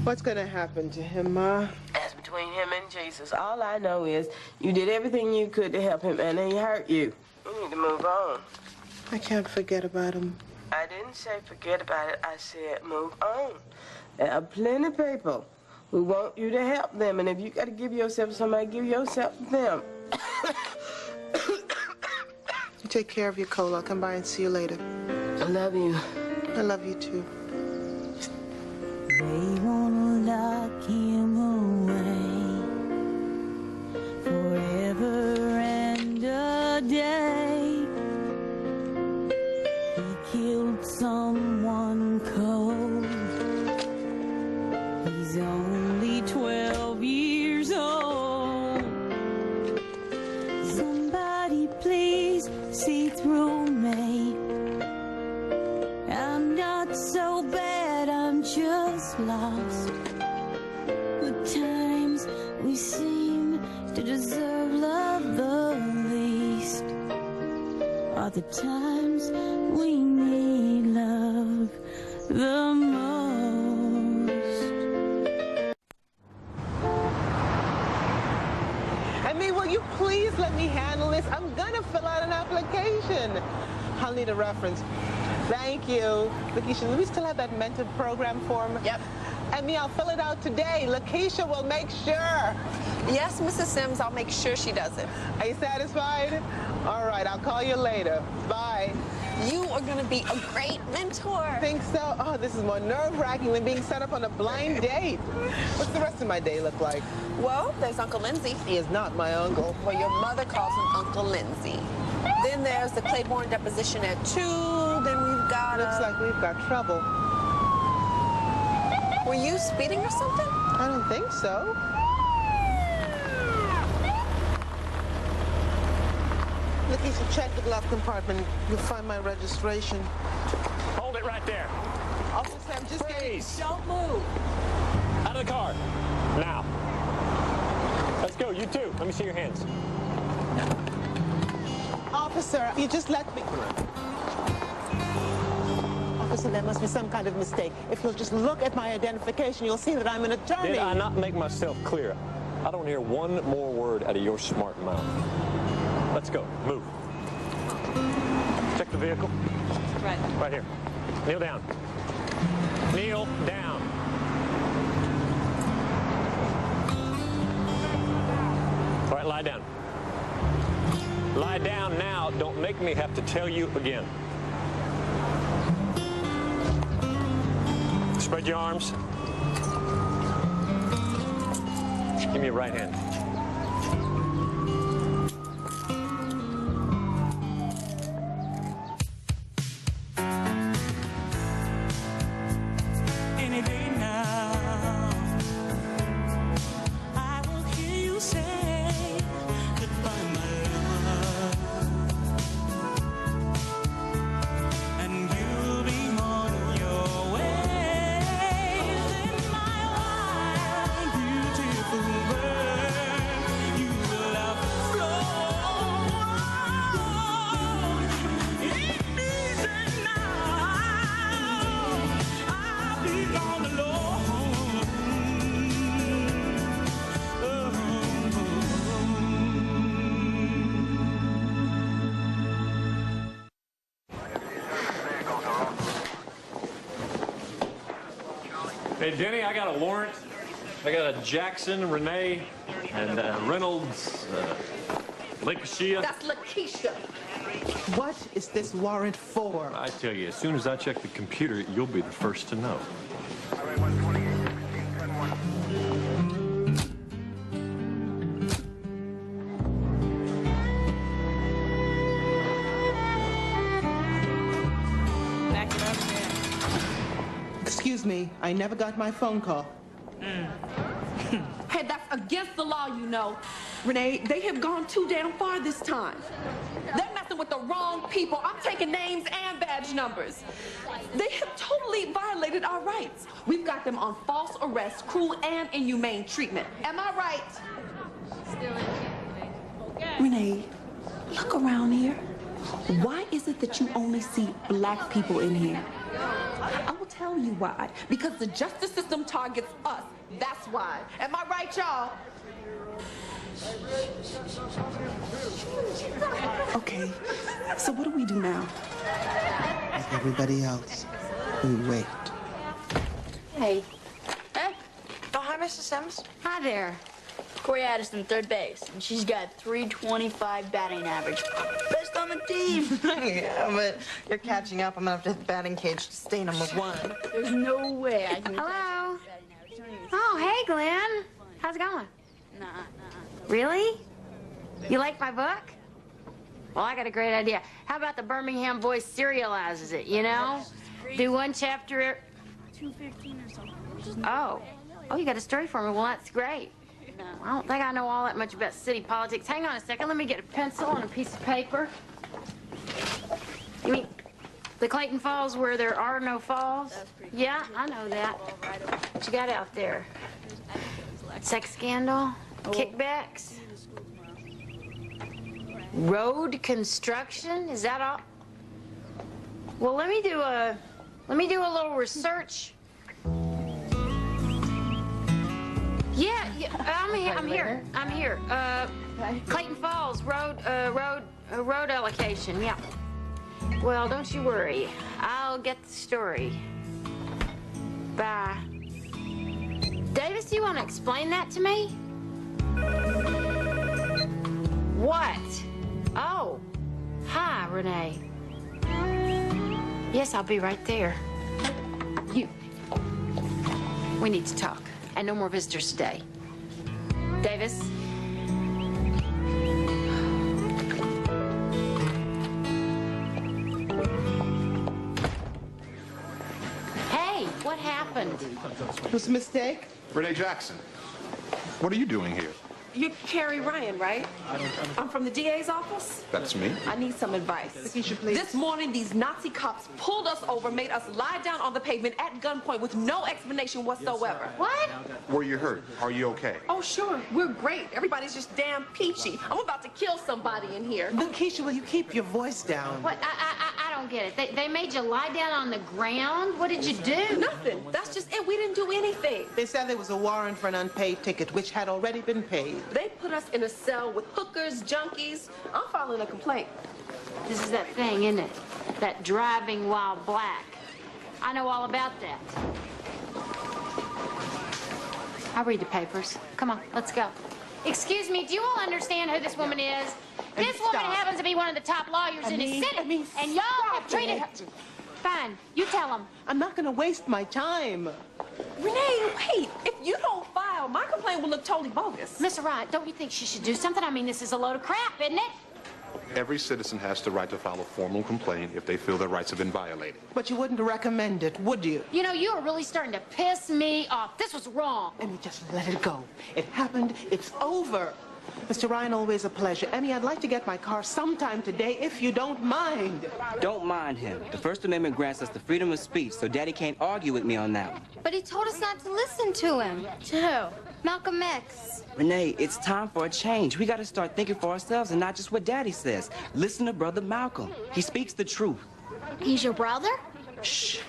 [SPEAKER 1] What's gonna happen to him, Ma?
[SPEAKER 15] That's between him and Jesus. All I know is you did everything you could to help him, and he hurt you. You need to move on.
[SPEAKER 1] I can't forget about him.
[SPEAKER 15] I didn't say forget about it. I said move on. There are plenty of people who want you to help them, and if you got to give yourself to somebody, give yourself to them.
[SPEAKER 1] You take care of your cold. I'll come by and see you later.
[SPEAKER 15] I love you.
[SPEAKER 1] I love you too.
[SPEAKER 16] They wanna lock him away forever and a day. He killed someone cold. He's only 12 years old. Somebody please see through me. I'm not so bad, I'm just lost. The times we seem to deserve love the least are the times we need love the most.
[SPEAKER 1] I mean, will you please let me handle this? I'm gonna fill out an application. I'll need a reference. Thank you. Lakeisha, do we still have that mentored program form?
[SPEAKER 6] Yep.
[SPEAKER 1] Emmy, I'll fill it out today. Lakeisha will make sure.
[SPEAKER 6] Yes, Mrs. Sims, I'll make sure she does it.
[SPEAKER 1] Are you satisfied? All right, I'll call you later. Bye.
[SPEAKER 6] You are going to be a great mentor.
[SPEAKER 1] Think so? Oh, this is more nerve-wracking than being set up on a blind date. What's the rest of my day look like?
[SPEAKER 6] Well, there's Uncle Lindsay.
[SPEAKER 1] He is not my uncle.
[SPEAKER 6] Well, your mother calls him Uncle Lindsay. Then there's the Claiborne deposition at 2. Then we've got
[SPEAKER 1] Looks like we've got trouble.
[SPEAKER 6] Were you speeding or something?
[SPEAKER 1] I don't think so. Lakeisha, check the glove compartment. You'll find my registration.
[SPEAKER 17] Hold it right there.
[SPEAKER 1] Officer, I'm just getting...
[SPEAKER 6] Don't move.
[SPEAKER 17] Out of the car. Now. Let's go, you too. Let me see your hands.
[SPEAKER 1] Officer, you just let me... Officer, there must be some kind of mistake. If you'll just look at my identification, you'll see that I'm an attorney.
[SPEAKER 17] Did I not make myself clear? I don't hear one more word out of your smart mouth. Let's go. Move. Check the vehicle.
[SPEAKER 6] Right.
[SPEAKER 17] Right here. Kneel down. Kneel down. Lie down. Lie down now. Don't make me have to tell you again. Spread your arms. Give me your right hand.
[SPEAKER 16] Any day now, I will hear you say goodbye, my love, and you'll be on your way. In my wild, beautiful world, you will have flown. It's easy now. I'll be gone alone.
[SPEAKER 17] Hey, Denny, I got a warrant. I got a Jackson, Renee, and Reynolds, Lakeisha.
[SPEAKER 1] That's Lakeisha. What is this warrant for?
[SPEAKER 17] I tell you, as soon as I check the computer, you'll be the first to know.
[SPEAKER 1] Excuse me, I never got my phone call.
[SPEAKER 6] Hey, that's against the law, you know. Renee, they have gone too damn far this time. They're messing with the wrong people. I'm taking names and badge numbers. They have totally violated our rights. We've got them on false arrest, cruel and inhumane treatment. Am I right? Renee, look around here. Why is it that you only see black people in here? I will tell you why. Because the justice system targets us. That's why. Am I right, y'all? Okay, so what do we do now?
[SPEAKER 1] Like everybody else, we wait.
[SPEAKER 2] Hey.
[SPEAKER 18] Hey. Oh, hi, Mr. Sims.
[SPEAKER 2] Hi there.
[SPEAKER 18] Corey Addison, third base, and she's got 325 batting average. Best on the team.
[SPEAKER 19] Yeah, but you're catching up. I'm gonna have to hit the batting cage to stay number one.
[SPEAKER 18] There's no way I can.
[SPEAKER 2] Hello. Oh, hey, Glenn. How's it going?
[SPEAKER 18] Nah.
[SPEAKER 2] Really? You like my book? Well, I got a great idea. How about the Birmingham Voice serializes it, you know? Do one chapter...
[SPEAKER 18] 215 or something.
[SPEAKER 2] Oh, you got a story for me. Well, that's great. I don't think I know all that much about city politics. Hang on a second. Let me get a pencil and a piece of paper. You mean the Clayton Falls where there are no falls? Yeah, I know that. What you got out there? Sex scandal? Kickbacks? Road construction? Is that all? Well, let me do a little research. Yeah, I'm here. Clayton Falls road allocation. Yeah. Well, don't you worry. I'll get the story. Bye. Davis, do you want to explain that to me? What? Oh. Hi, Renee. Yes, I'll be right there. We need to talk. And no more visitors today. Davis? Hey, what happened?
[SPEAKER 1] It was a mistake.
[SPEAKER 20] Renee Jackson, what are you doing here?
[SPEAKER 6] You're Carrie Ryan, right? I'm from the DA's office.
[SPEAKER 20] That's me.
[SPEAKER 6] I need some advice. This morning, these Nazi cops pulled us over, made us lie down on the pavement at gunpoint with no explanation whatsoever.
[SPEAKER 2] What?
[SPEAKER 20] Were you hurt? Are you okay?
[SPEAKER 6] Oh, sure. We're great. Everybody's just damn peachy. I'm about to kill somebody in here.
[SPEAKER 1] Lakeisha, will you keep your voice down?
[SPEAKER 2] What? I don't get it. They made you lie down on the ground? What did you do?
[SPEAKER 6] Nothing. That's just it. We didn't do anything.
[SPEAKER 1] They said there was a warrant for an unpaid ticket, which had already been paid.
[SPEAKER 6] They put us in a cell with hookers, junkies. I'm filing a complaint.
[SPEAKER 2] This is that thing, isn't it? That driving while black. I know all about that. I'll read the papers. Come on, let's go. Excuse me, do you all understand who this woman is? This woman happens to be one of the top lawyers in the city, and y'all have treated her... Fine, you tell him.
[SPEAKER 1] I'm not going to waste my time.
[SPEAKER 6] Renee, wait. If you don't file, my complaint will look totally bogus.
[SPEAKER 2] Miss Wright, don't you think she should do something? I mean, this is a load of crap, isn't it?
[SPEAKER 20] Every citizen has the right to file a formal complaint if they feel their rights have been violated.
[SPEAKER 1] But you wouldn't recommend it, would you?
[SPEAKER 2] You know, you are really starting to piss me off. This was wrong.
[SPEAKER 1] Emmy, just let it go. It happened. It's over. Mr. Ryan, always a pleasure. Emmy, I'd like to get my car sometime today, if you don't mind.
[SPEAKER 21] Don't mind him. The First Amendment grants us the freedom of speech, so Daddy can't argue with me on that one.
[SPEAKER 8] But he told us not to listen to him. To who? Malcolm X.
[SPEAKER 21] Renee, it's time for a change. We gotta start thinking for ourselves and not just what Daddy says. Listen to Brother Malcolm. He speaks the truth.
[SPEAKER 8] He's your brother?
[SPEAKER 21] Shh.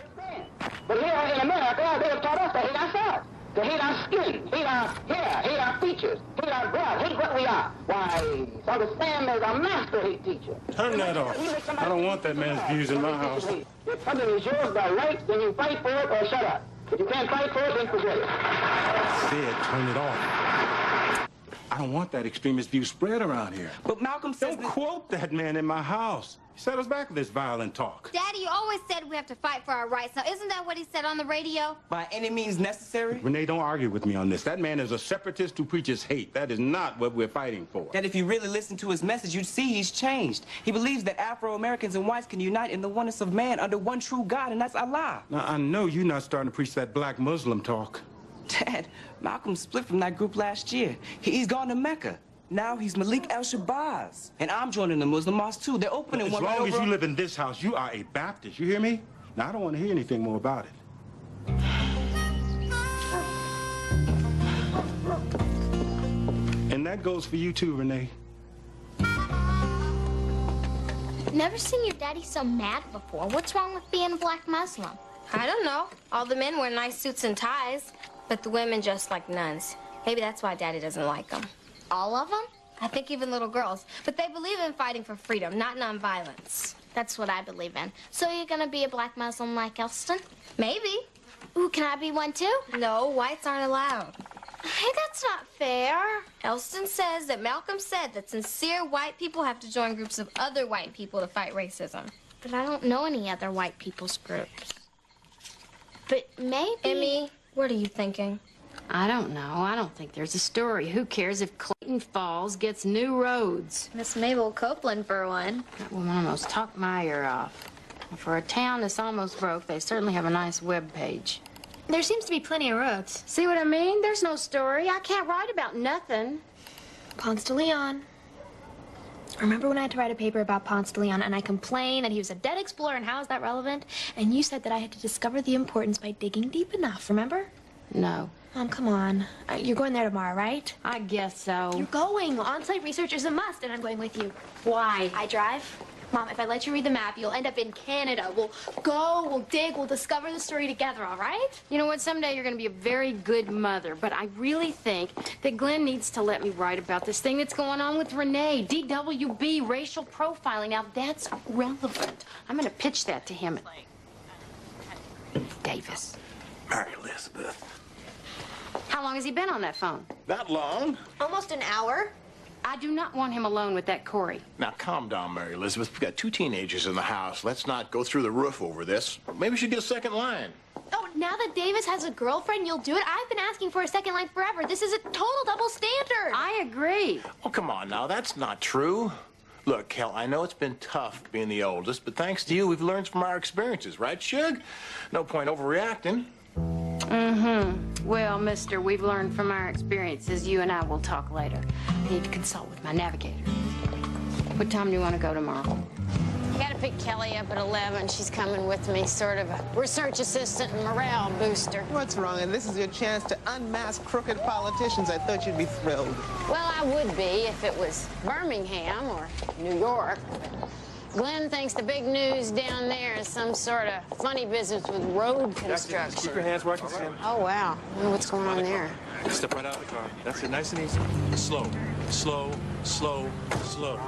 [SPEAKER 22] But here in America, they have taught us to hate ourselves, to hate our skin, hate our hair, hate our features, hate our blood, hate what we are. Why, Brother Sam is a master hate teacher.
[SPEAKER 23] Turn that off. I don't want that man's views in my house.
[SPEAKER 22] If something is yours by right, then you fight for it or shut up. If you can't fight for it, then forget it.
[SPEAKER 23] I said turn it off. I don't want that extremist view spread around here.
[SPEAKER 21] But Malcolm says...
[SPEAKER 23] Don't quote that man in my house. He set us back with this violent talk.
[SPEAKER 8] Daddy, you always said we have to fight for our rights. Now, isn't that what he said on the radio?
[SPEAKER 21] By any means necessary?
[SPEAKER 23] Renee, don't argue with me on this. That man is a separatist who preaches hate. That is not what we're fighting for.
[SPEAKER 21] That if you really listen to his message, you'd see he's changed. He believes that Afro-Americans and whites can unite in the oneness of man under one true God, and that's Allah.
[SPEAKER 23] Now, I know you're not starting to preach that black Muslim talk.
[SPEAKER 21] Dad, Malcolm split from that group last year. He's gone to Mecca. Now he's Malik El-Shabazz. And I'm joining the Muslim mosque, too. They're opening one right over...
[SPEAKER 23] As long as you live in this house, you are a Baptist. You hear me? Now, I don't want to hear anything more about it. And that goes for you, too, Renee.
[SPEAKER 8] Never seen your daddy so mad before. What's wrong with being a black Muslim? I don't know. All the men wear nice suits and ties, but the women just like nuns. Maybe that's why Daddy doesn't like them. All of them? I think even little girls. But they believe in fighting for freedom, not nonviolence. That's what I believe in. So you're gonna be a black Muslim like Elston? Maybe. Ooh, can I be one too? No, whites aren't allowed. Hey, that's not fair. Elston says that Malcolm said that sincere white people have to join groups of other white people to fight racism. But I don't know any other white people's groups. But maybe... Emmy, what are you thinking?
[SPEAKER 2] I don't know. I don't think there's a story. Who cares if Clayton Falls gets new roads?
[SPEAKER 8] Miss Mabel Copeland, for one.
[SPEAKER 2] That woman almost talked my ear off. And for a town that's almost broke, they certainly have a nice web page.
[SPEAKER 8] There seems to be plenty of roads.
[SPEAKER 2] See what I mean? There's no story. I can't write about nothing.
[SPEAKER 24] Ponce de Leon. Remember when I had to write a paper about Ponce de Leon and I complained that he was a dead explorer and how is that relevant? And you said that I had to discover the importance by digging deep enough, remember?
[SPEAKER 2] No.
[SPEAKER 24] Come on. You're going there tomorrow, right?
[SPEAKER 2] I guess so.
[SPEAKER 24] You're going. On-site research is a must, and I'm going with you.
[SPEAKER 2] Why?
[SPEAKER 24] I drive. Mom, if I let you read the map, you'll end up in Canada. We'll go, we'll dig, we'll discover the story together, all right?
[SPEAKER 2] You know what? Someday you're going to be a very good mother, but I really think that Glenn needs to let me write about this thing that's going on with Renee. DWB, racial profiling. Now, that's relevant. I'm going to pitch that to him. Davis.
[SPEAKER 4] Mary Elizabeth.
[SPEAKER 2] How long has he been on that phone?
[SPEAKER 4] Not long.
[SPEAKER 24] Almost an hour.
[SPEAKER 2] I do not want him alone with that Corey.
[SPEAKER 4] Now, calm down, Mary Elizabeth. We've got 2 teenagers in the house. Let's not go through the roof over this. Maybe we should get a second line.
[SPEAKER 24] Oh, now that Davis has a girlfriend, you'll do it? I've been asking for a second line forever. This is a total double standard.
[SPEAKER 2] I agree.
[SPEAKER 4] Oh, come on now. That's not true. Look, Kel, I know it's been tough being the oldest, but thanks to you, we've learned from our experiences, right, Shug? No point overreacting.
[SPEAKER 2] Mm-hmm. Well, mister, we've learned from our experiences. You and I will talk later. I need to consult with my navigator. What time do you want to go tomorrow?
[SPEAKER 25] I gotta pick Kelly up at 11. She's coming with me, sort of a research assistant and morale booster.
[SPEAKER 1] What's wrong? And this is your chance to unmask crooked politicians. I thought you'd be thrilled.
[SPEAKER 25] Well, I would be if it was Birmingham or New York. Glenn thinks the big news down there is some sort of funny business with road construction.
[SPEAKER 11] Keep your hands where I can see them.
[SPEAKER 25] Oh, wow. I wonder what's going on there.
[SPEAKER 11] Step right out of the car. That's it, nice and easy. Slow, slow, slow, slow.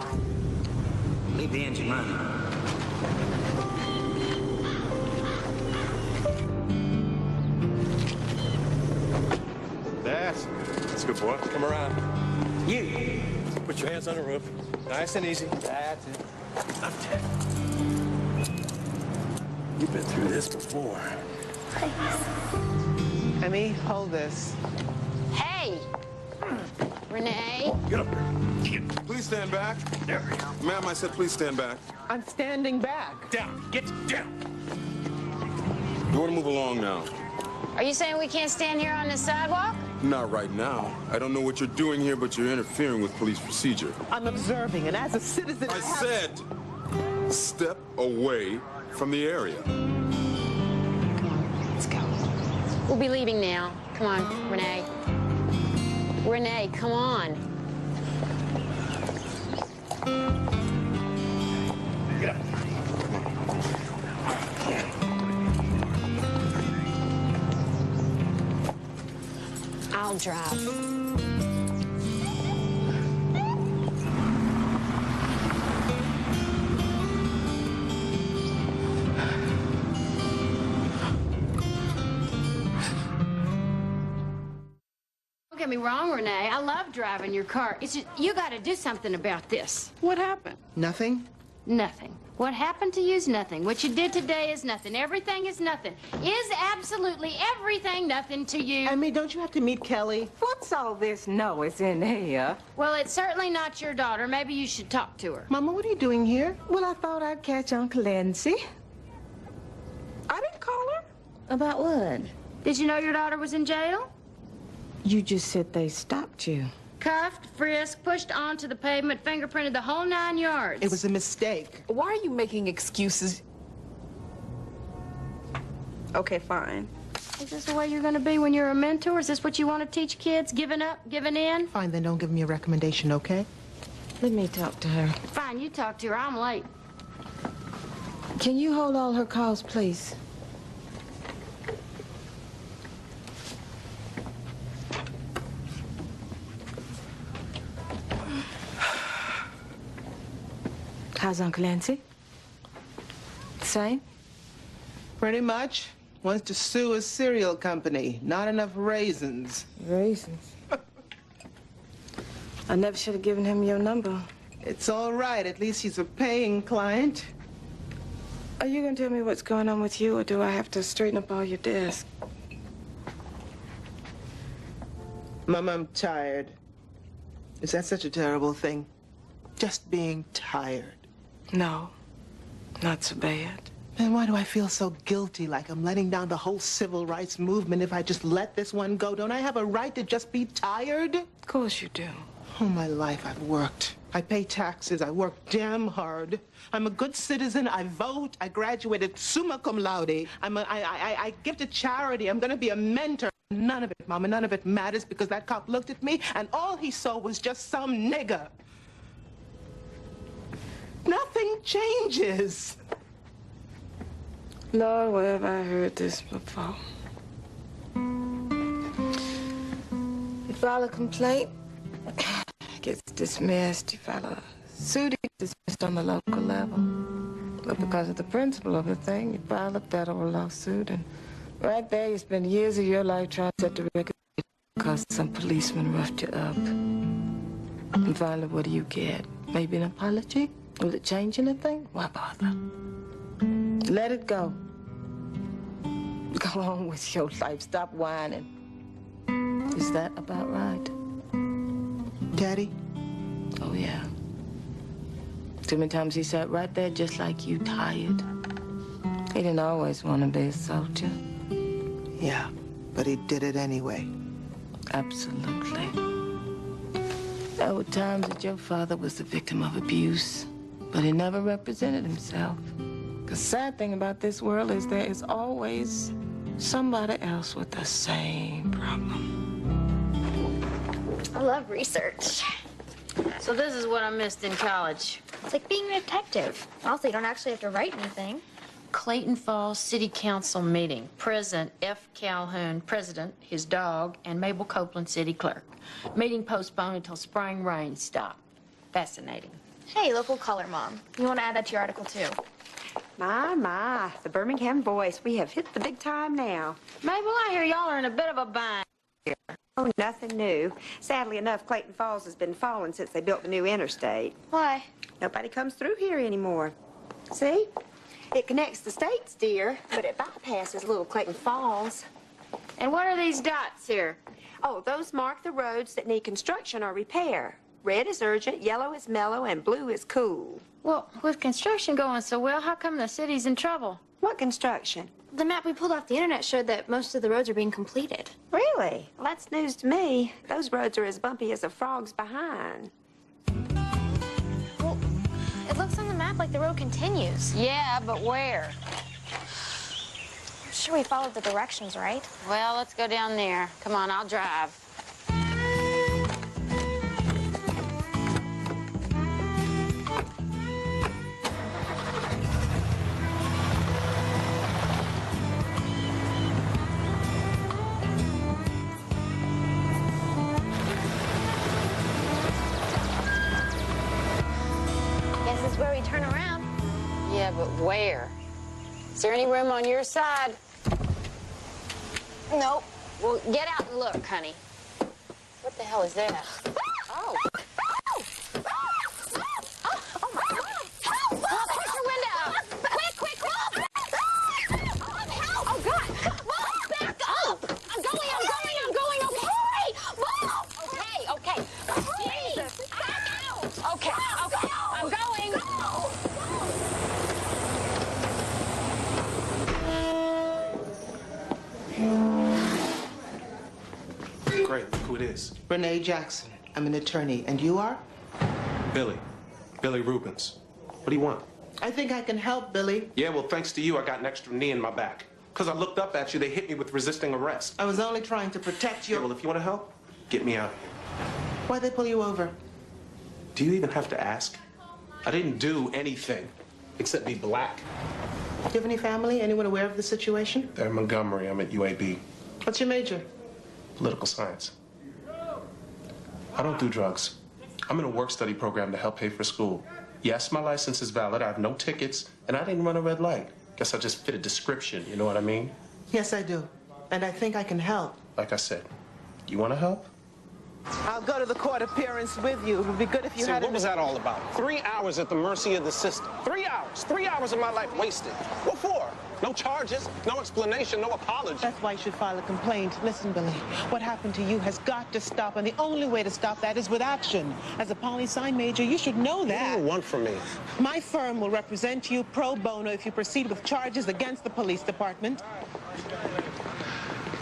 [SPEAKER 7] Leave the engine running.
[SPEAKER 11] That's a good boy. Come around. You.
[SPEAKER 4] Put your hands on the roof. Nice and easy.
[SPEAKER 11] That's it.
[SPEAKER 4] Up, Ted. You've been through this before.
[SPEAKER 1] Emmy, hold this.
[SPEAKER 25] Hey! Renee?
[SPEAKER 4] Get up there.
[SPEAKER 20] Please stand back. Ma'am, I said please stand back.
[SPEAKER 1] I'm standing back.
[SPEAKER 4] Down. Get down.
[SPEAKER 20] You want to move along now?
[SPEAKER 25] Are you saying we can't stand here on the sidewalk?
[SPEAKER 20] Not right now. I don't know what you're doing here, but you're interfering with police procedure.
[SPEAKER 1] I'm observing, and as a citizen,
[SPEAKER 20] I said, step away from the area.
[SPEAKER 1] Let's go.
[SPEAKER 25] We'll be leaving now. Come on, Renee. Renee, come on.
[SPEAKER 4] Get up.
[SPEAKER 25] I'll drive. Don't get me wrong, Renee. I love driving your car. It's just, you got to do something about this.
[SPEAKER 1] What happened? Nothing?
[SPEAKER 25] Nothing. What happened to you is nothing. What you did today is nothing. Everything is nothing. Is absolutely everything nothing to you?
[SPEAKER 1] Emmy, don't you have to meet Kelly?
[SPEAKER 15] What's all this noise in here?
[SPEAKER 25] Well, it's certainly not your daughter. Maybe you should talk to her.
[SPEAKER 1] Mama, what are you doing here?
[SPEAKER 15] Well, I thought I'd catch Uncle Lindsay.
[SPEAKER 1] I didn't call her.
[SPEAKER 15] About what?
[SPEAKER 25] Did you know your daughter was in jail?
[SPEAKER 15] You just said they stopped you.
[SPEAKER 25] Cuffed, frisked, pushed onto the pavement, fingerprinted, the whole 9 yards.
[SPEAKER 1] It was a mistake.
[SPEAKER 6] Why are you making excuses? Okay, fine.
[SPEAKER 25] Is this the way you're going to be when you're a mentor? Is this what you want to teach kids? Giving up? Giving in?
[SPEAKER 1] Fine, then don't give me a recommendation, okay?
[SPEAKER 15] Let me talk to her.
[SPEAKER 25] Fine, you talk to her. I'm late.
[SPEAKER 15] Can you hold all her calls, please? How's Uncle Nancy? Same?
[SPEAKER 1] Pretty much. Wants to sue a cereal company. Not enough raisins.
[SPEAKER 15] Raisins? I never should have given him your number.
[SPEAKER 1] It's all right. At least he's a paying client.
[SPEAKER 15] Are you going to tell me what's going on with you, or do I have to straighten up all your desk?
[SPEAKER 1] Mama, I'm tired. Is that such a terrible thing? Just being tired.
[SPEAKER 15] No, not so bad.
[SPEAKER 1] Then why do I feel so guilty, like I'm letting down the whole civil rights movement if I just let this one go? Don't I have a right to just be tired?
[SPEAKER 15] Of course you do.
[SPEAKER 1] All my life I've worked. I pay taxes. I work damn hard. I'm a good citizen. I vote. I graduated summa cum laude. I give to charity. I'm going to be a mentor. None of it, Mama, none of it matters because that cop looked at me and all he saw was just some nigger. Nothing changes.
[SPEAKER 15] Lord, where have I heard this before? You file a complaint, gets dismissed. You file a suit, it gets dismissed on the local level. But because of the principle of the thing, you file a federal lawsuit, and right there you spend years of your life trying to set the record because some policeman roughed you up. And finally, what do you get? Maybe an apology? Will it change anything? Why bother? Let it go. Go on with your life. Stop whining. Is that about right?
[SPEAKER 1] Daddy?
[SPEAKER 15] Oh, yeah. Too many times he sat right there just like you, tired. He didn't always want to be a soldier.
[SPEAKER 1] Yeah, but he did it anyway.
[SPEAKER 15] Absolutely. There were times that your father was the victim of abuse, but he never represented himself. The sad thing about this world is there is always somebody else with the same problem.
[SPEAKER 24] I love research.
[SPEAKER 2] So this is what I missed in college.
[SPEAKER 24] It's like being a detective. Also, you don't actually have to write anything.
[SPEAKER 2] Clayton Falls City Council meeting. President F. Calhoun, President, his dog, and Mabel Copeland, City Clerk. Meeting postponed until spring rain stopped. Fascinating.
[SPEAKER 24] Hey, local color mom. You want to add that to your article, too?
[SPEAKER 3] My, the Birmingham Voice. We have hit the big time now.
[SPEAKER 2] Mabel, I hear y'all are in a bit of a bind here.
[SPEAKER 3] Oh, nothing new. Sadly enough, Clayton Falls has been falling since they built the new interstate.
[SPEAKER 24] Why?
[SPEAKER 3] Nobody comes through here anymore. See? It connects the states, dear, but it bypasses little Clayton Falls.
[SPEAKER 2] And what are these dots here?
[SPEAKER 3] Oh, those mark the roads that need construction or repair. Red is urgent, yellow is mellow, and blue is cool.
[SPEAKER 2] Well, with construction going so well, how come the city's in trouble?
[SPEAKER 3] What construction?
[SPEAKER 24] The map we pulled off the internet showed that most of the roads are being completed.
[SPEAKER 3] Really? Well, that's news to me. Those roads are as bumpy as a frog's behind.
[SPEAKER 24] Well, it looks on the map like the road continues.
[SPEAKER 2] Yeah, but where?
[SPEAKER 24] I'm sure we followed the directions, right?
[SPEAKER 2] Well, let's go down there. Come on, I'll drive.
[SPEAKER 24] Guess this is where we turn around.
[SPEAKER 2] Yeah, but where? Is there any room on your side?
[SPEAKER 24] Nope.
[SPEAKER 2] Well, get out and look, honey. What the hell is that? Oh.
[SPEAKER 11] Great, look who it is.
[SPEAKER 1] Renee Jackson. I'm an attorney. And you are?
[SPEAKER 11] Billy. Billy Rubens. What do you want?
[SPEAKER 1] I think I can help, Billy.
[SPEAKER 11] Yeah, well, thanks to you, I got an extra knee in my back. Because I looked up at you, they hit me with resisting arrest.
[SPEAKER 1] I was only trying to protect you.
[SPEAKER 11] Yeah, well, if you want to help, get me out of here.
[SPEAKER 1] Why'd they pull you over?
[SPEAKER 11] Do you even have to ask? I didn't do anything except be black.
[SPEAKER 1] Do you have any family? Anyone aware of the situation?
[SPEAKER 11] They're in Montgomery. I'm at UAB.
[SPEAKER 1] What's your major?
[SPEAKER 11] Political science. I don't do drugs. I'm in a work-study program to help pay for school. Yes, my license is valid. I have no tickets, and I didn't run a red light. Guess I just fit a description, you know what I mean?
[SPEAKER 1] Yes, I do. And I think I can help.
[SPEAKER 11] Like I said, you want to help?
[SPEAKER 1] I'll go to the court appearance with you. It would be good if you had...
[SPEAKER 11] what was that all about? 3 hours at the mercy of the system. 3 hours. 3 hours of my life wasted. What for? No charges, no explanation, no apology.
[SPEAKER 1] That's why you should file a complaint. Listen, Billy, what happened to you has got to stop, and the only way to stop that is with action. As a poli-sci major, you should know that.
[SPEAKER 11] What do you want from me?
[SPEAKER 1] My firm will represent you pro bono if you proceed with charges against the police department.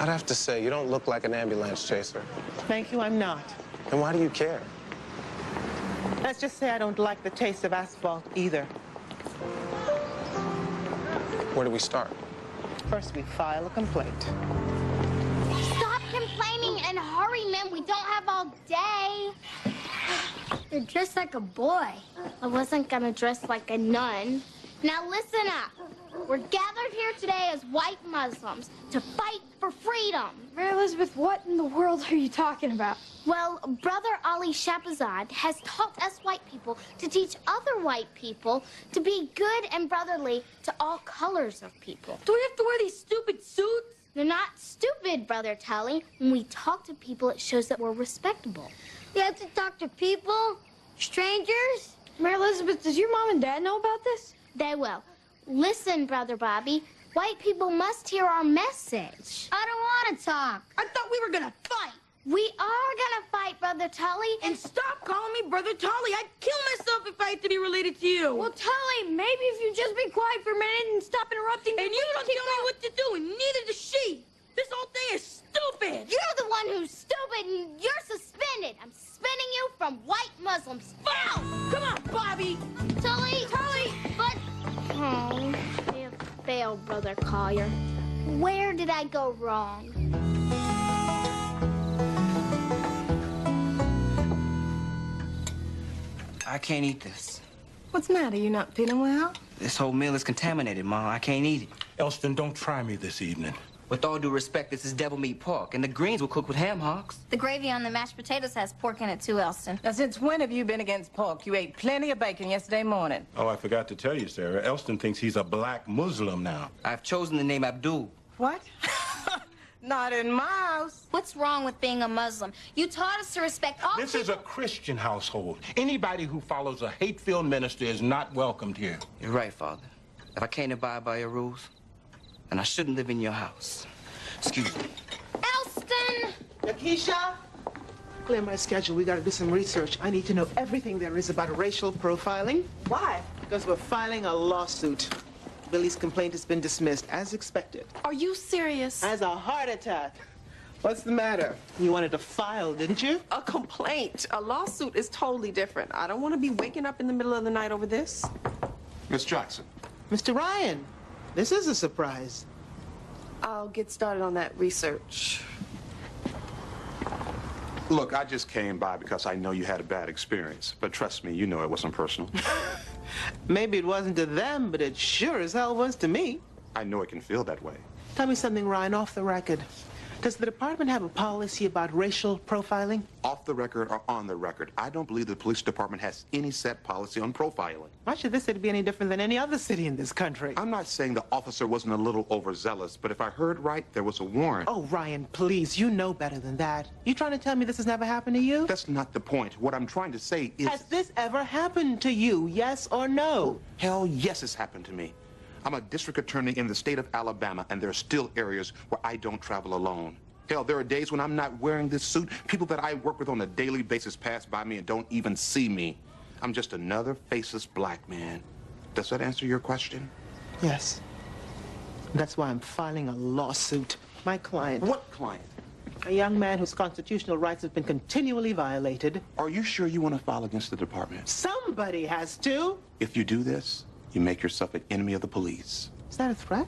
[SPEAKER 11] I'd have to say, you don't look like an ambulance chaser.
[SPEAKER 1] Thank you, I'm not.
[SPEAKER 11] And why do you care?
[SPEAKER 1] Let's just say I don't like the taste of asphalt either.
[SPEAKER 11] Where do we start?
[SPEAKER 1] First, we file a complaint.
[SPEAKER 8] Stop complaining and hurry, man. We don't have all day. You're dressed like a boy. I wasn't gonna dress like a nun. Now listen up. We're gathered here today as white Muslims to fight for freedom.
[SPEAKER 24] Mary Elizabeth, what in the world are you talking about?
[SPEAKER 8] Well, Brother Ali Shahbazad has taught us white people to teach other white people to be good and brotherly to all colors of people.
[SPEAKER 24] Do we have to wear these stupid suits?
[SPEAKER 8] They're not stupid, Brother Tully. When we talk to people, it shows that we're respectable.
[SPEAKER 24] You have to talk to people? Strangers? Mary Elizabeth, does your mom and dad know about this?
[SPEAKER 8] They will. Listen, Brother Bobby, white people must hear our message.
[SPEAKER 24] I don't want to talk. I thought we were gonna fight.
[SPEAKER 8] We are gonna fight, Brother Tully.
[SPEAKER 24] And stop calling me Brother Tully. I'd kill myself if I had to be related to you. Well, Tully, maybe if you just be quiet for a minute and stop interrupting. And you don't tell me what to do, and neither does she. This whole thing is stupid.
[SPEAKER 8] You're the one who's stupid, and you're suspended. I'm suspending you from white Muslims.
[SPEAKER 24] Ow! Come on, Bobby.
[SPEAKER 8] Tully. But... Oh, you failed, Brother Collier. Where did I go wrong?
[SPEAKER 21] I can't eat this.
[SPEAKER 15] What's the matter? You not feeling well?
[SPEAKER 21] This whole meal is contaminated, Mom. I can't eat it.
[SPEAKER 23] Elston, don't try me this evening.
[SPEAKER 21] With all due respect, this is devil meat pork, and the greens were cooked with ham hocks.
[SPEAKER 24] The gravy on the mashed potatoes has pork in it too, Elston.
[SPEAKER 15] Now, since when have you been against pork? You ate plenty of bacon yesterday morning.
[SPEAKER 23] Oh, I forgot to tell you, Sarah. Elston thinks he's a black Muslim now.
[SPEAKER 21] I've chosen the name Abdul.
[SPEAKER 15] What?
[SPEAKER 3] Not in my house.
[SPEAKER 8] What's wrong with being a Muslim? You taught us to respect all
[SPEAKER 23] This is a Christian household. Anybody who follows a hate-filled minister is not welcomed here.
[SPEAKER 21] You're right, Father. If I can't abide by your rules, then I shouldn't live in your house. Excuse me.
[SPEAKER 8] Elston!
[SPEAKER 1] Nakisha, clear my schedule. We got to do some research. I need to know everything there is about racial profiling.
[SPEAKER 3] Why?
[SPEAKER 1] Because we're filing a lawsuit. Billy's complaint has been dismissed, as expected.
[SPEAKER 6] Are you serious?
[SPEAKER 1] As a heart attack. What's the matter? You wanted to file, didn't you?
[SPEAKER 19] A complaint. A lawsuit is totally different. I don't want to be waking up in the middle of the night over this.
[SPEAKER 20] Miss Jackson.
[SPEAKER 1] Mr. Ryan, this is a surprise.
[SPEAKER 19] I'll get started on that research.
[SPEAKER 20] Look, I just came by because I know you had a bad experience. But trust me, you know it wasn't personal.
[SPEAKER 1] Maybe it wasn't to them, but it sure as hell was to me.
[SPEAKER 20] I know it can feel that way.
[SPEAKER 1] Tell me something, Ryan, off the record. Does the department have a policy about racial profiling?
[SPEAKER 20] Off the record or on the record, I don't believe the police department has any set policy on profiling.
[SPEAKER 1] Why should this city be any different than any other city in this country?
[SPEAKER 20] I'm not saying the officer wasn't a little overzealous, but if I heard right, there was a warrant.
[SPEAKER 1] Oh, Ryan, please, you know better than that. You trying to tell me this has never happened to you?
[SPEAKER 20] That's not the point. What I'm trying to say is...
[SPEAKER 1] Has this ever happened to you, yes or no?
[SPEAKER 20] Hell yes, it's happened to me. I'm a district attorney in the state of Alabama, and there are still areas where I don't travel alone. Hell, there are days when I'm not wearing this suit. People that I work with on a daily basis pass by me and don't even see me. I'm just another faceless black man. Does that answer your question?
[SPEAKER 1] Yes. That's why I'm filing a lawsuit. My client.
[SPEAKER 20] What client?
[SPEAKER 1] A young man whose constitutional rights have been continually violated.
[SPEAKER 20] Are you sure you want to file against the department?
[SPEAKER 1] Somebody has to.
[SPEAKER 20] If you do this, you make yourself an enemy of the police.
[SPEAKER 1] Is that a threat?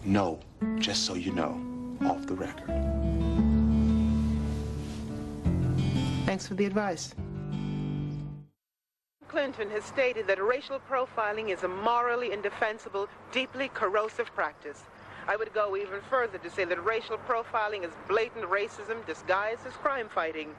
[SPEAKER 20] No, just so you know, off the record.
[SPEAKER 1] Thanks for the advice. Clinton has stated that racial profiling is a morally indefensible, deeply corrosive practice. I would go even further to say that racial profiling is blatant racism disguised as crime fighting.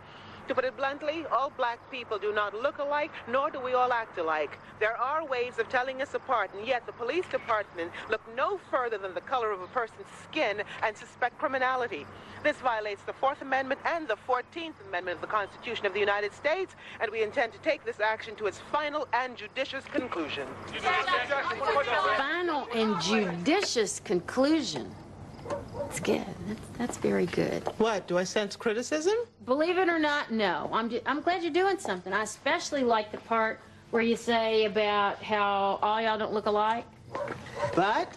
[SPEAKER 1] To put it bluntly, all black people do not look alike, nor do we all act alike. There are ways of telling us apart, and yet the police department look no further than the color of a person's skin and suspect criminality. This violates the 4th Amendment and the 14th Amendment of the Constitution of the United States, and we intend to take this action to its final and judicious conclusion.
[SPEAKER 2] Final and judicious conclusion. That's good. That's very good.
[SPEAKER 1] What, do I sense criticism?
[SPEAKER 2] Believe it or not, no. I'm glad you're doing something. I especially like the part where you say about how all y'all don't look alike.
[SPEAKER 1] But?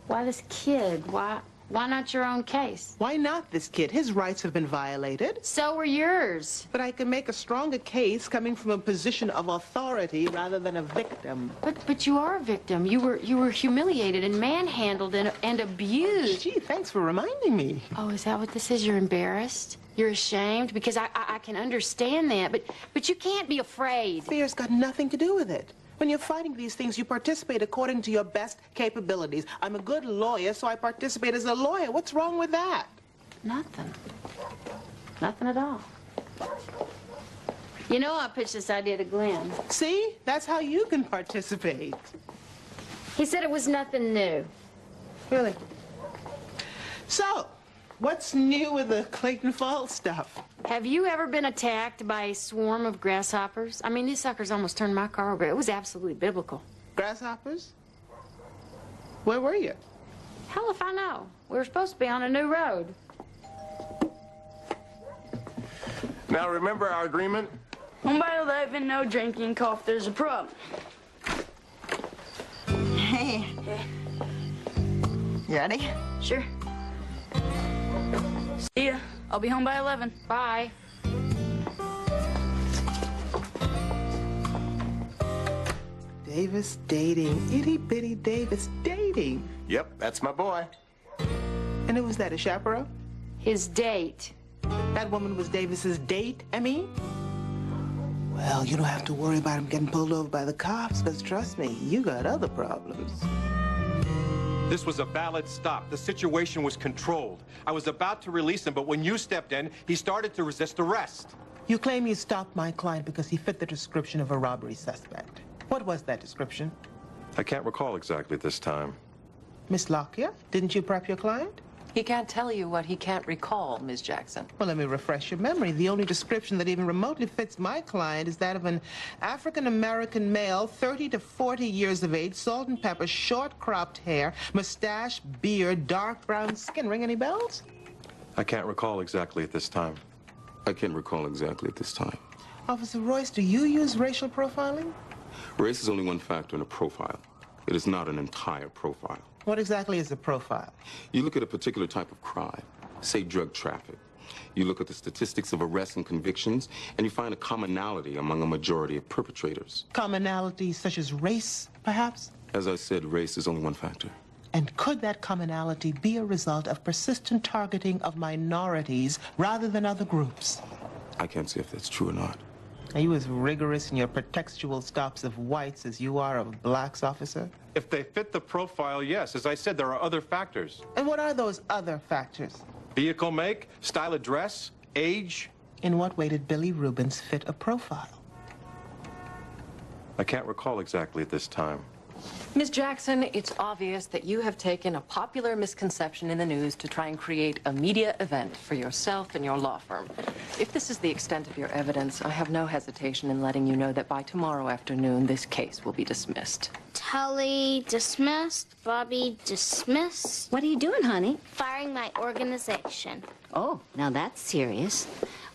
[SPEAKER 2] Why this kid? Why not your own case?
[SPEAKER 1] Why not this kid? His rights have been violated.
[SPEAKER 2] So were yours.
[SPEAKER 1] But I can make a stronger case coming from a position of authority rather than a victim.
[SPEAKER 2] But you are a victim. You were humiliated and manhandled and abused.
[SPEAKER 1] Gee, thanks for reminding me.
[SPEAKER 2] Oh, is that what this is? You're embarrassed? You're ashamed? Because I can understand that, but you can't be afraid.
[SPEAKER 1] Fear's got nothing to do with it. When you're fighting these things, you participate according to your best capabilities. I'm a good lawyer, so I participate as a lawyer. What's wrong with that?
[SPEAKER 2] Nothing. Nothing at all. You know, I pitched this idea to Glenn.
[SPEAKER 1] See? That's how you can participate.
[SPEAKER 2] He said it was nothing new.
[SPEAKER 1] Really? So, what's new with the Clayton Falls stuff?
[SPEAKER 2] Have you ever been attacked by a swarm of grasshoppers? I mean, these suckers almost turned my car over. It was absolutely biblical.
[SPEAKER 1] Grasshoppers? Where were you?
[SPEAKER 2] Hell if I know. We were supposed to be on a new road.
[SPEAKER 4] Now, remember our agreement?
[SPEAKER 18] Home by 11, no drinking, call if there's a problem.
[SPEAKER 19] Hey. You ready?
[SPEAKER 18] Sure. See ya. I'll be home by 11.
[SPEAKER 2] Bye.
[SPEAKER 1] Davis dating. Itty bitty Davis dating.
[SPEAKER 4] Yep, that's my boy.
[SPEAKER 1] And who was that, a chaperone?
[SPEAKER 2] His date.
[SPEAKER 1] That woman was Davis's date, I mean? Well, you don't have to worry about him getting pulled over by the cops, because trust me, you got other problems.
[SPEAKER 11] This was a valid stop. The situation was controlled. I was about to release him, but when you stepped in, he started to resist arrest.
[SPEAKER 1] You claim you stopped my client because he fit the description of a robbery suspect. What was that description?
[SPEAKER 11] I can't recall exactly this time.
[SPEAKER 1] Miss Lockyer, didn't you prep your client?
[SPEAKER 5] He can't tell you what he can't recall, Ms. Jackson.
[SPEAKER 1] Well, let me refresh your memory. The only description that even remotely fits my client is that of an African-American male, 30 to 40 years of age, salt and pepper, short cropped hair, mustache, beard, dark brown skin. Ring any bells?
[SPEAKER 10] I can't recall exactly at this time.
[SPEAKER 20] I can't recall exactly at this time.
[SPEAKER 1] Officer Royce, do you use racial profiling?
[SPEAKER 20] Race is only one factor in a profile. It is not an entire profile.
[SPEAKER 1] What exactly is a profile?
[SPEAKER 20] You look at a particular type of crime, say drug traffic. You look at the statistics of arrests and convictions, and you find a commonality among a majority of perpetrators.
[SPEAKER 1] Commonality such as race, perhaps?
[SPEAKER 20] As I said, race is only one factor.
[SPEAKER 1] And could that commonality be a result of persistent targeting of minorities rather than other groups?
[SPEAKER 20] I can't say if that's true or not.
[SPEAKER 1] Are you as rigorous in your pretextual stops of whites as you are of blacks, officer?
[SPEAKER 10] If they fit the profile, yes. As I said, there are other factors.
[SPEAKER 1] And what are those other factors?
[SPEAKER 10] Vehicle make, style of dress, age.
[SPEAKER 1] In what way did Billy Rubens fit a profile?
[SPEAKER 10] I can't recall exactly at this time.
[SPEAKER 5] Ms. Jackson, it's obvious that you have taken a popular misconception in the news to try and create a media event for yourself and your law firm. If this is the extent of your evidence, I have no hesitation in letting you know that by tomorrow afternoon, this case will be dismissed.
[SPEAKER 8] Tully dismissed, Bobby dismissed.
[SPEAKER 12] What are you doing, honey?
[SPEAKER 8] Firing my organization.
[SPEAKER 12] Oh, now that's serious.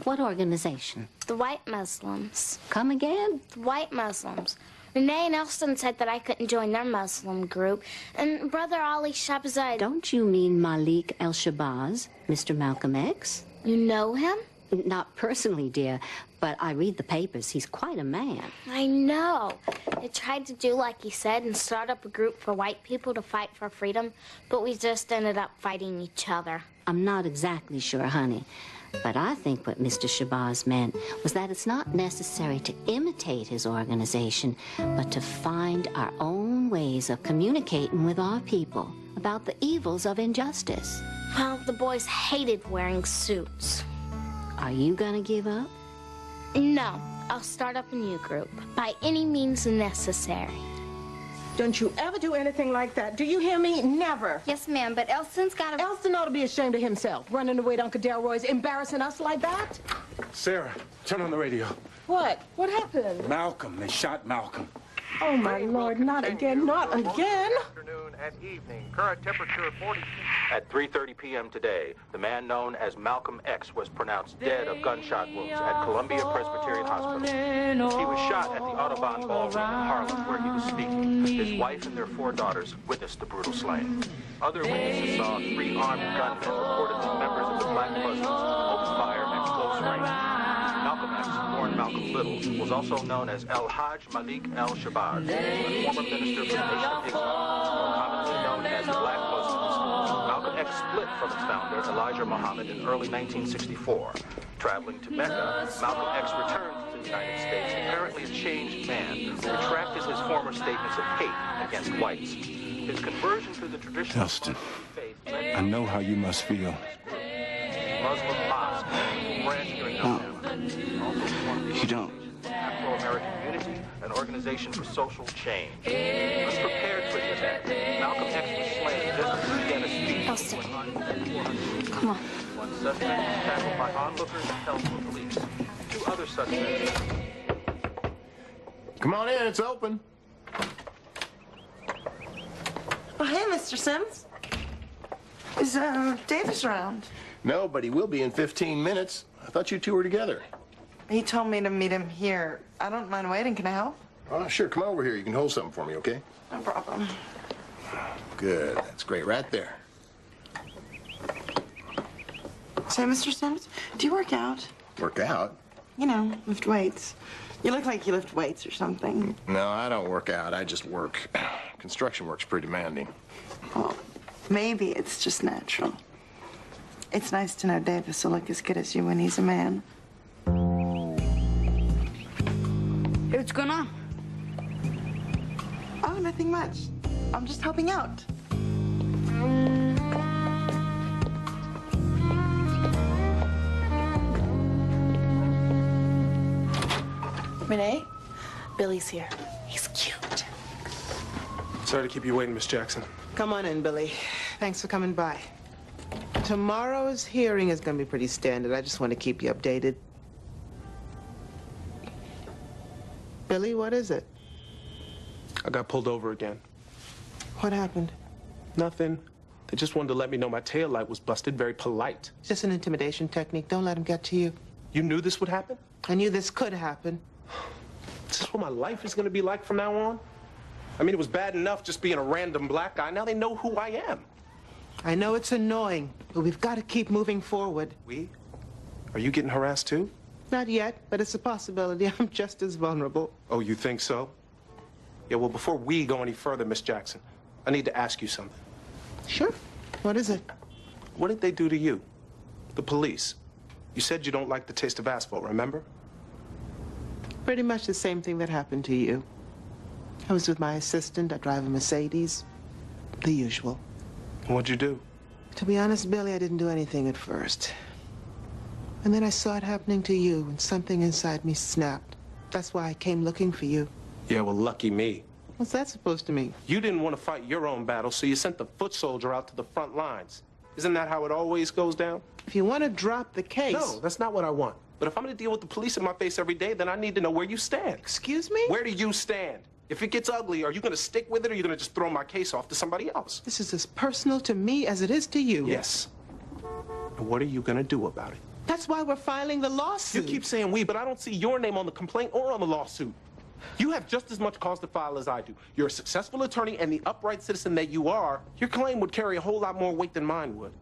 [SPEAKER 12] What organization?
[SPEAKER 8] The White Muslims.
[SPEAKER 12] Come again?
[SPEAKER 8] The White Muslims. Renee and Elston said that I couldn't join their Muslim group, and Brother Ali Shabazad...
[SPEAKER 12] Don't you mean Malik El-Shabazz, Mr. Malcolm X?
[SPEAKER 8] You know him?
[SPEAKER 12] Not personally, dear, but I read the papers. He's quite a man.
[SPEAKER 8] I know. They tried to do like he said and start up a group for white people to fight for freedom, but we just ended up fighting each other.
[SPEAKER 12] I'm not exactly sure, honey. But I think what Mr. Shabazz meant was that it's not necessary to imitate his organization, but to find our own ways of communicating with our people about the evils of injustice.
[SPEAKER 8] Well, the boys hated wearing suits.
[SPEAKER 12] Are you gonna give up?
[SPEAKER 8] No, I'll start up a new group, by any means necessary.
[SPEAKER 13] Don't you ever do anything like that. Do you hear me? Never.
[SPEAKER 8] Yes, ma'am, but Elston's got a...
[SPEAKER 13] Elston ought to be ashamed of himself, running away to Uncle Delroy's, embarrassing us like that.
[SPEAKER 23] Sarah, turn on the radio.
[SPEAKER 13] What? What happened?
[SPEAKER 23] Malcolm. They shot Malcolm.
[SPEAKER 13] Oh, my Lord, not again, not again.
[SPEAKER 14] Afternoon and evening. Current temperature 40. At 3:30 p.m. today, the man known as Malcolm X was pronounced dead of gunshot wounds at Columbia Presbyterian Hospital. He was shot at the Audubon Ballroom in Harlem, where he was speaking. His wife and their 4 daughters witnessed the brutal slaying. Other witnesses saw 3 armed gunmen reportedly members of the Black Muslims open fire at close range. Malcolm X, born Malcolm Little, was also known as El-Hajj Malik El-Shabazz, a former minister from the Nation of Islam, more commonly known as Black Muslims. Malcolm X split from its founder, Elijah Muhammad, in early 1964. Traveling to Mecca, Malcolm X returned to the United States, apparently a changed man, who retracted his former statements of hate against whites. His conversion to the traditional
[SPEAKER 23] Elston,
[SPEAKER 14] faith
[SPEAKER 23] I know how you must feel.
[SPEAKER 14] Muslim mosque, branch here in Milltown.
[SPEAKER 23] You don't.
[SPEAKER 14] Afro-American Unity, an organization for social change. Unprepared for the event, Malcolm X was slain just as he began a speech.
[SPEAKER 8] Elston, come on.
[SPEAKER 14] One suspect was tackled by onlookers and held for police. 2 other suspects.
[SPEAKER 4] Come on in, it's open.
[SPEAKER 6] Oh, hey, Mr. Sims. Is Davis around?
[SPEAKER 4] No, but he will be in 15 minutes. I thought you 2 were together.
[SPEAKER 6] He told me to meet him here. I don't mind waiting. Can I help?
[SPEAKER 4] Oh, sure. Come over here. You can hold something for me, okay?
[SPEAKER 6] No problem.
[SPEAKER 4] Good. That's great. Right there.
[SPEAKER 6] Say, Mr. Sims, do you work out?
[SPEAKER 4] Work out?
[SPEAKER 6] You know, lift weights. You look like you lift weights or something.
[SPEAKER 4] No, I don't work out. I just work. Construction work's pretty demanding.
[SPEAKER 6] Well, maybe it's just natural. It's nice to know Davis will look as good as you when he's a man.
[SPEAKER 18] Hey, what's going on?
[SPEAKER 6] Oh, nothing much. I'm just helping out. Renee, Billy's here. He's cute.
[SPEAKER 23] Sorry to keep you waiting, Miss Jackson.
[SPEAKER 1] Come on in, Billy. Thanks for coming by. Tomorrow's hearing is going to be pretty standard. I just want to keep you updated. Billy, what is it?
[SPEAKER 4] I got pulled over again.
[SPEAKER 1] What happened?
[SPEAKER 4] Nothing. They just wanted to let me know my taillight was busted. Very polite.
[SPEAKER 1] It's just an intimidation technique. Don't let him get to you.
[SPEAKER 4] You knew this would happen?
[SPEAKER 1] I knew this could happen.
[SPEAKER 4] Is this what my life is going to be like from now on? I mean, it was bad enough just being a random black guy. Now they know who I am.
[SPEAKER 1] I know it's annoying, but we've got to keep moving forward.
[SPEAKER 4] We? Are you getting harassed too?
[SPEAKER 1] Not yet, but it's a possibility. I'm just as vulnerable.
[SPEAKER 4] Oh, you think so? Yeah, well, before we go any further, Miss Jackson, I need to ask you something.
[SPEAKER 1] Sure. What is it?
[SPEAKER 4] What did they do to you? The police. You said you don't like the taste of asphalt, remember?
[SPEAKER 1] Pretty much the same thing that happened to you. I was with my assistant. I drive a Mercedes. The usual.
[SPEAKER 4] What'd you do?
[SPEAKER 1] To be honest, Billy, I didn't do anything at first. And then I saw it happening to you, and something inside me snapped. That's why I came looking for you.
[SPEAKER 4] Yeah, well, lucky me.
[SPEAKER 1] What's that supposed to mean?
[SPEAKER 4] You didn't want to fight your own battle, so you sent the foot soldier out to the front lines. Isn't that how it always goes down?
[SPEAKER 1] If you want to drop the case...
[SPEAKER 4] No, that's not what I want. But if I'm going to deal with the police in my face every day, then I need to know where you stand.
[SPEAKER 1] Excuse me?
[SPEAKER 4] Where do you stand? If it gets ugly, are you going to stick with it, or are you going to just throw my case off to somebody else?
[SPEAKER 1] This is as personal to me as it is to you.
[SPEAKER 4] Yes. And what are you going to do about it?
[SPEAKER 1] That's why we're filing the lawsuit.
[SPEAKER 4] You keep saying we, but I don't see your name on the complaint or on the lawsuit. You have just as much cause to file as I do. You're a successful attorney, and the upright citizen that you are, your claim would carry a whole lot more weight than mine would.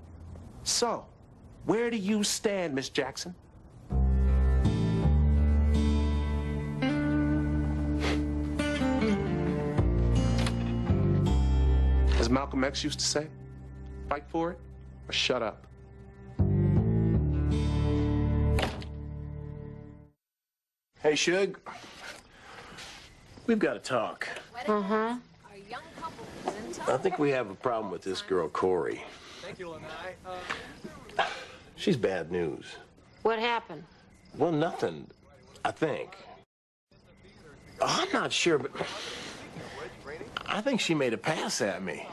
[SPEAKER 4] So, where do you stand, Miss Jackson? As Malcolm X used to say, fight for it or shut up.
[SPEAKER 7] Hey, Suge. We've got to talk.
[SPEAKER 2] Uh-huh.
[SPEAKER 7] I think we have a problem with this girl, Corey. She's bad news.
[SPEAKER 2] What happened?
[SPEAKER 7] Well, nothing, I think. I'm not sure, but I think she made a pass at me.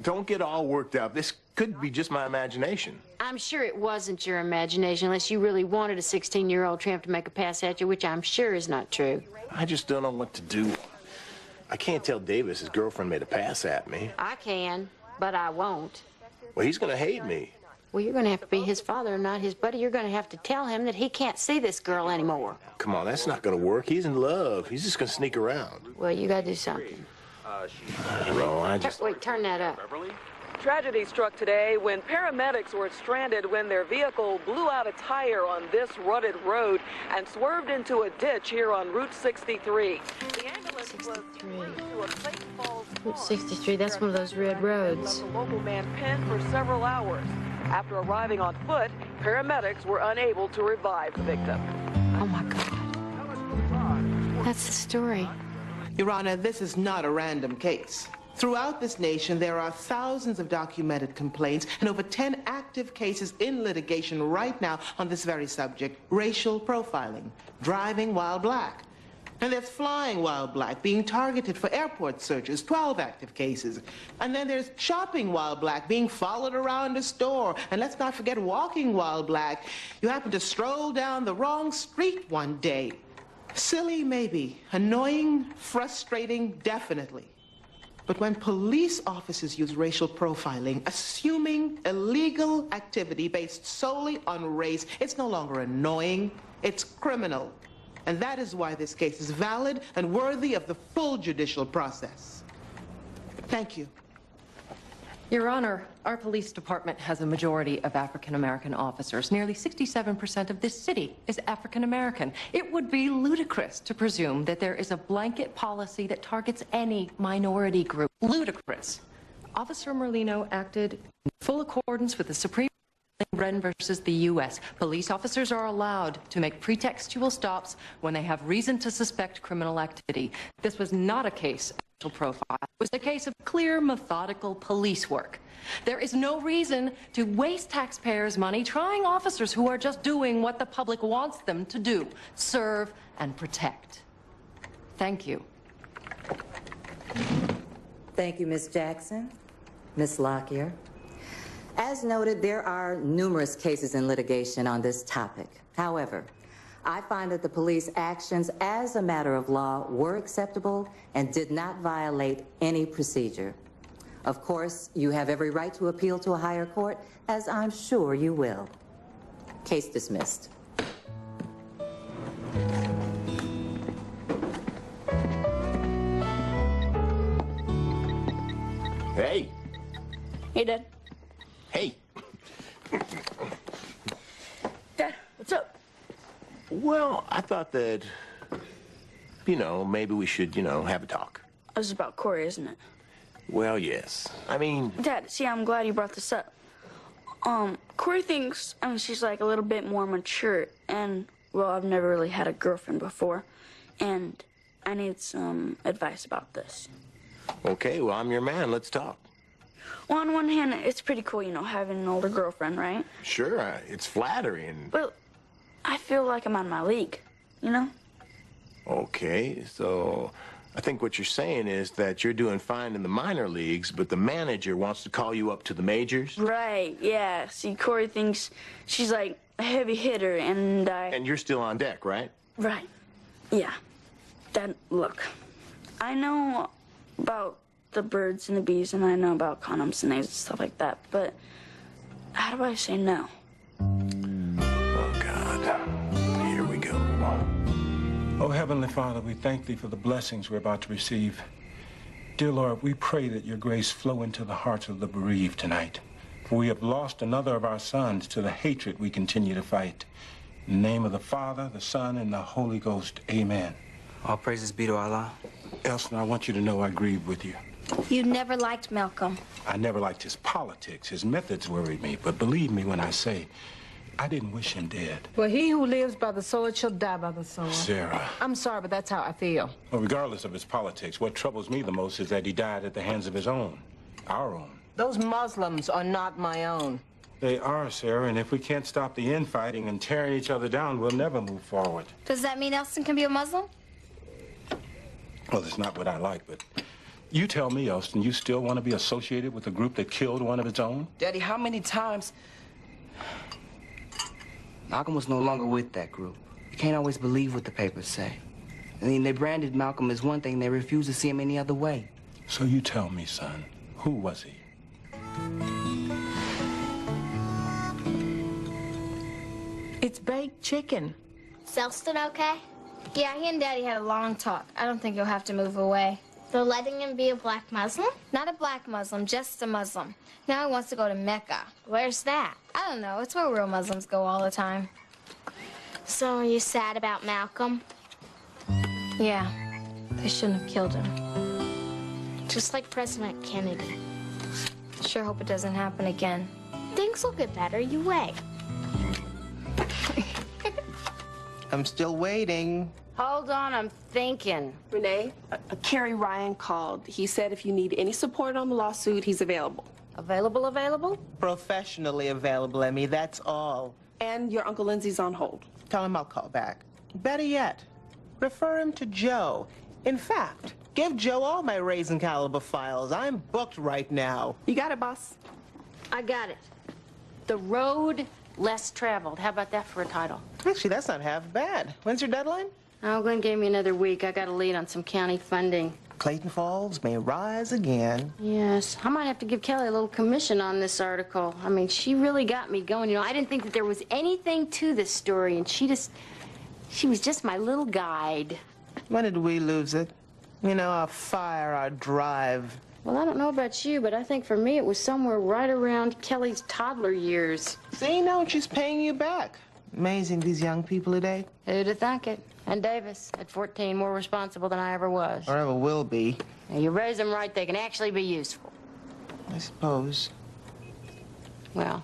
[SPEAKER 7] Don't get all worked up. This could be just my imagination.
[SPEAKER 2] I'm sure it wasn't your imagination unless you really wanted a 16-year-old tramp to make a pass at you, which I'm sure is not true.
[SPEAKER 7] I just don't know what to do. I can't tell Davis his girlfriend made a pass at me.
[SPEAKER 2] I can, but I won't.
[SPEAKER 7] Well, he's going to hate me.
[SPEAKER 2] Well, you're going to have to be his father, not his buddy. You're going to have to tell him that he can't see this girl anymore.
[SPEAKER 7] Come on, that's not going to work. He's in love. He's just going to sneak around.
[SPEAKER 2] Well, you got to do something.
[SPEAKER 7] I don't know, I just...
[SPEAKER 2] Wait, turn that up.
[SPEAKER 9] Tragedy struck today when paramedics were stranded when their vehicle blew out a tire on this rutted road and swerved into a ditch here on Route 63. The ambulance was moved to a Clayton Falls
[SPEAKER 2] Route 63, that's one of those red roads.
[SPEAKER 9] the local man pinned for several hours. After arriving on foot, paramedics were unable to revive the victim.
[SPEAKER 2] Oh, my God. That's the story.
[SPEAKER 1] Your Honor, this is not a random case. Throughout this nation, there are thousands of documented complaints and over 10 active cases in litigation right now on this very subject, racial profiling, driving while black. And there's flying while black, being targeted for airport searches, 12 active cases. And then there's shopping while black, being followed around a store. And let's not forget walking while black. You happen to stroll down the wrong street one day. Silly, maybe. Annoying, frustrating, definitely. But when police officers use racial profiling, assuming illegal activity based solely on race, it's no longer annoying, it's criminal. And that is why this case is valid and worthy of the full judicial process. Thank you.
[SPEAKER 5] Your Honor, our police department has a majority of African-American officers. Nearly 67% of this city is African-American. It would be ludicrous to presume that there is a blanket policy that targets any minority group. Ludicrous. Officer Merlino acted in full accordance with the Supreme Court in Wren versus the U.S. Police officers are allowed to make pretextual stops when they have reason to suspect criminal activity. This was not a case of racial profile. It was a case of clear, methodical police work. There is no reason to waste taxpayers' money trying officers who are just doing what the public wants them to do, serve and protect. Thank you.
[SPEAKER 16] Thank you, Ms. Jackson. Ms. Lockyer. As noted, there are numerous cases in litigation on this topic. However, I find that the police actions as a matter of law were acceptable and did not violate any procedure. Of course, you have every right to appeal to a higher court, as I'm sure you will. Case dismissed.
[SPEAKER 7] Hey.
[SPEAKER 18] Hey, Dad.
[SPEAKER 7] Hey.
[SPEAKER 18] Dad, what's up?
[SPEAKER 7] Well, I thought that, maybe we should, have a talk.
[SPEAKER 18] This is about Corey, isn't it?
[SPEAKER 7] Well, yes. I mean...
[SPEAKER 18] Dad, see, I'm glad you brought this up. Corey thinks, she's like a little bit more mature, and, well, I've never really had a girlfriend before, and I need some advice about this.
[SPEAKER 7] Okay, well, I'm your man. Let's talk.
[SPEAKER 18] Well, on one hand, it's pretty cool, having an older girlfriend, right?
[SPEAKER 7] Sure, it's flattering.
[SPEAKER 18] But I feel like I'm out of my league,
[SPEAKER 7] Okay, so I think what you're saying is that you're doing fine in the minor leagues, but the manager wants to call you up to the majors?
[SPEAKER 18] Right, yeah. See, Corey thinks she's like a heavy hitter, and
[SPEAKER 7] And you're still on deck, right?
[SPEAKER 18] Right, yeah. Dad, look, I know about the birds and the bees, and I know about condoms and eggs and stuff like that, but how do I say no?
[SPEAKER 7] Oh, God. Here we go.
[SPEAKER 23] Oh, Heavenly Father, we thank Thee for the blessings we're about to receive. Dear Lord, we pray that Your grace flow into the hearts of the bereaved tonight. For we have lost another of our sons to the hatred we continue to fight. In the name of the Father, the Son, and the Holy Ghost, amen.
[SPEAKER 21] All praises be to Allah.
[SPEAKER 23] Elson, I want you to know I grieve with you.
[SPEAKER 8] You never liked Malcolm.
[SPEAKER 23] I never liked his politics. His methods worried me. But believe me when I say, I didn't wish him dead.
[SPEAKER 13] Well, he who lives by the sword shall die by the sword.
[SPEAKER 23] Sarah.
[SPEAKER 13] I'm sorry, but that's how I feel.
[SPEAKER 23] Well, regardless of his politics, what troubles me the most is that he died at the hands of his own. Our own.
[SPEAKER 13] Those Muslims are not my own.
[SPEAKER 23] They are, Sarah, and if we can't stop the infighting and tearing each other down, we'll never move forward.
[SPEAKER 8] Does that mean Elson can be a Muslim?
[SPEAKER 23] Well, it's not what I like, but you tell me, Elston, you still want to be associated with a group that killed one of its own?
[SPEAKER 21] Daddy, how many times... Malcolm was no longer with that group. You can't always believe what the papers say. I mean, they branded Malcolm as one thing. They refused to see him any other way.
[SPEAKER 23] So you tell me, son, who was he?
[SPEAKER 13] It's baked chicken.
[SPEAKER 8] Is Elston okay? Yeah, he and Daddy had a long talk. I don't think he'll have to move away. They're letting him be a black Muslim? Not a black Muslim, just a Muslim. Now he wants to go to Mecca. Where's that? I don't know. It's where real Muslims go all the time. So are you sad about Malcolm? Yeah. They shouldn't have killed him. Just like President Kennedy. Sure hope it doesn't happen again. Things will get better. You wait.
[SPEAKER 1] I'm still waiting.
[SPEAKER 2] Hold on, I'm thinking.
[SPEAKER 19] Renee, Kerry Ryan called. He said if you need any support on the lawsuit, he's available.
[SPEAKER 2] Available?
[SPEAKER 1] Professionally available, Emmy, that's all.
[SPEAKER 19] And your Uncle Lindsay's on hold.
[SPEAKER 1] Tell him I'll call back. Better yet, refer him to Joe. In fact, give Joe all my Raisin Caliber files. I'm booked right now.
[SPEAKER 19] You got it, boss.
[SPEAKER 2] I got it. The Road Less Traveled. How about that for a title?
[SPEAKER 1] Actually, that's not half bad. When's your deadline?
[SPEAKER 2] Oh, Glenn gave me another week. I got a lead on some county funding.
[SPEAKER 1] Clayton Falls may rise again.
[SPEAKER 2] Yes. I might have to give Kelly a little commission on this article. I mean, she really got me going. I didn't think that there was anything to this story, and she was just my little guide.
[SPEAKER 1] When did we lose it? Our fire, our drive.
[SPEAKER 2] Well, I don't know about you, but I think for me it was somewhere right around Kelly's toddler years.
[SPEAKER 1] See, now she's paying you back. Amazing, these young people today.
[SPEAKER 2] Who'd have thunk it? And Davis, at 14, more responsible than I ever was.
[SPEAKER 1] Or ever will be.
[SPEAKER 2] Now, you raise them right, they can actually be useful.
[SPEAKER 1] I suppose.
[SPEAKER 2] Well,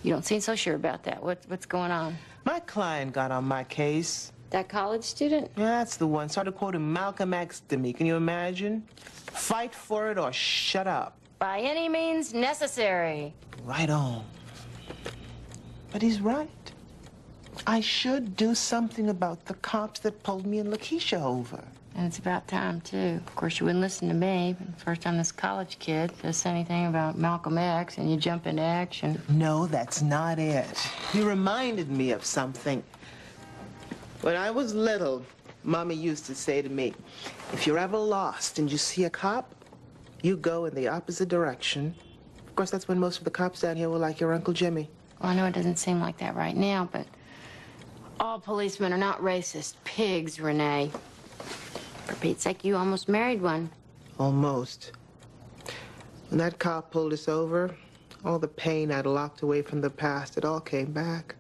[SPEAKER 2] you don't seem so sure about that. What's going on?
[SPEAKER 1] My client got on my case.
[SPEAKER 2] That college student?
[SPEAKER 1] Yeah, that's the one. Started quoting Malcolm X to me. Can you imagine? Fight for it or shut up.
[SPEAKER 2] By any means necessary.
[SPEAKER 1] Right on. But he's right. I should do something about the cops that pulled me and Lakeisha over.
[SPEAKER 2] And it's about time, too. Of course, you wouldn't listen to me. First time this college kid says anything about Malcolm X, and you jump into action.
[SPEAKER 1] No, that's not it. You reminded me of something. When I was little, Mommy used to say to me, if you're ever lost and you see a cop, you go in the opposite direction. Of course, that's when most of the cops down here were like your Uncle Jimmy.
[SPEAKER 2] Well, I know it doesn't seem like that right now, but all policemen are not racist pigs, Renee. For Pete's sake, you almost married one.
[SPEAKER 1] Almost. When that cop pulled us over, all the pain I'd locked away from the past, it all came back.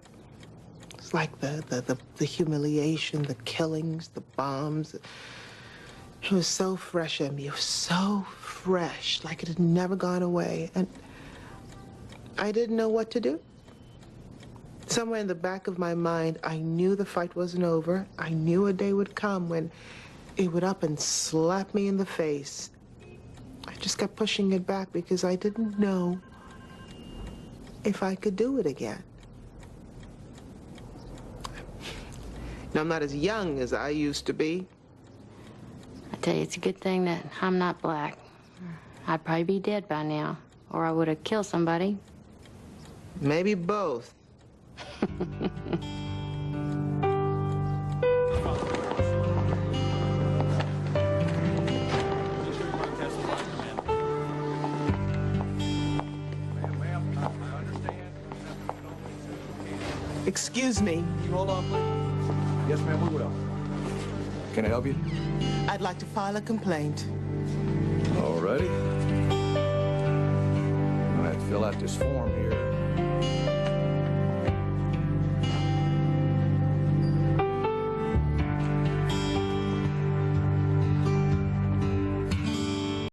[SPEAKER 1] It's like the humiliation, the killings, the bombs. It was so fresh in me. It was so fresh, like it had never gone away. And I didn't know what to do. Somewhere in the back of my mind, I knew the fight wasn't over. I knew a day would come when it would up and slap me in the face. I just kept pushing it back because I didn't know if I could do it again. Now, I'm not as young as I used to be.
[SPEAKER 2] I tell you, it's a good thing that I'm not black. I'd probably be dead by now, or I would have killed somebody.
[SPEAKER 1] Maybe both. Excuse me.
[SPEAKER 15] Can you hold on, please? Yes, ma'am, we will. Can I help you?
[SPEAKER 1] I'd like to file a complaint.
[SPEAKER 15] All righty. I'm gonna have to fill out this form here.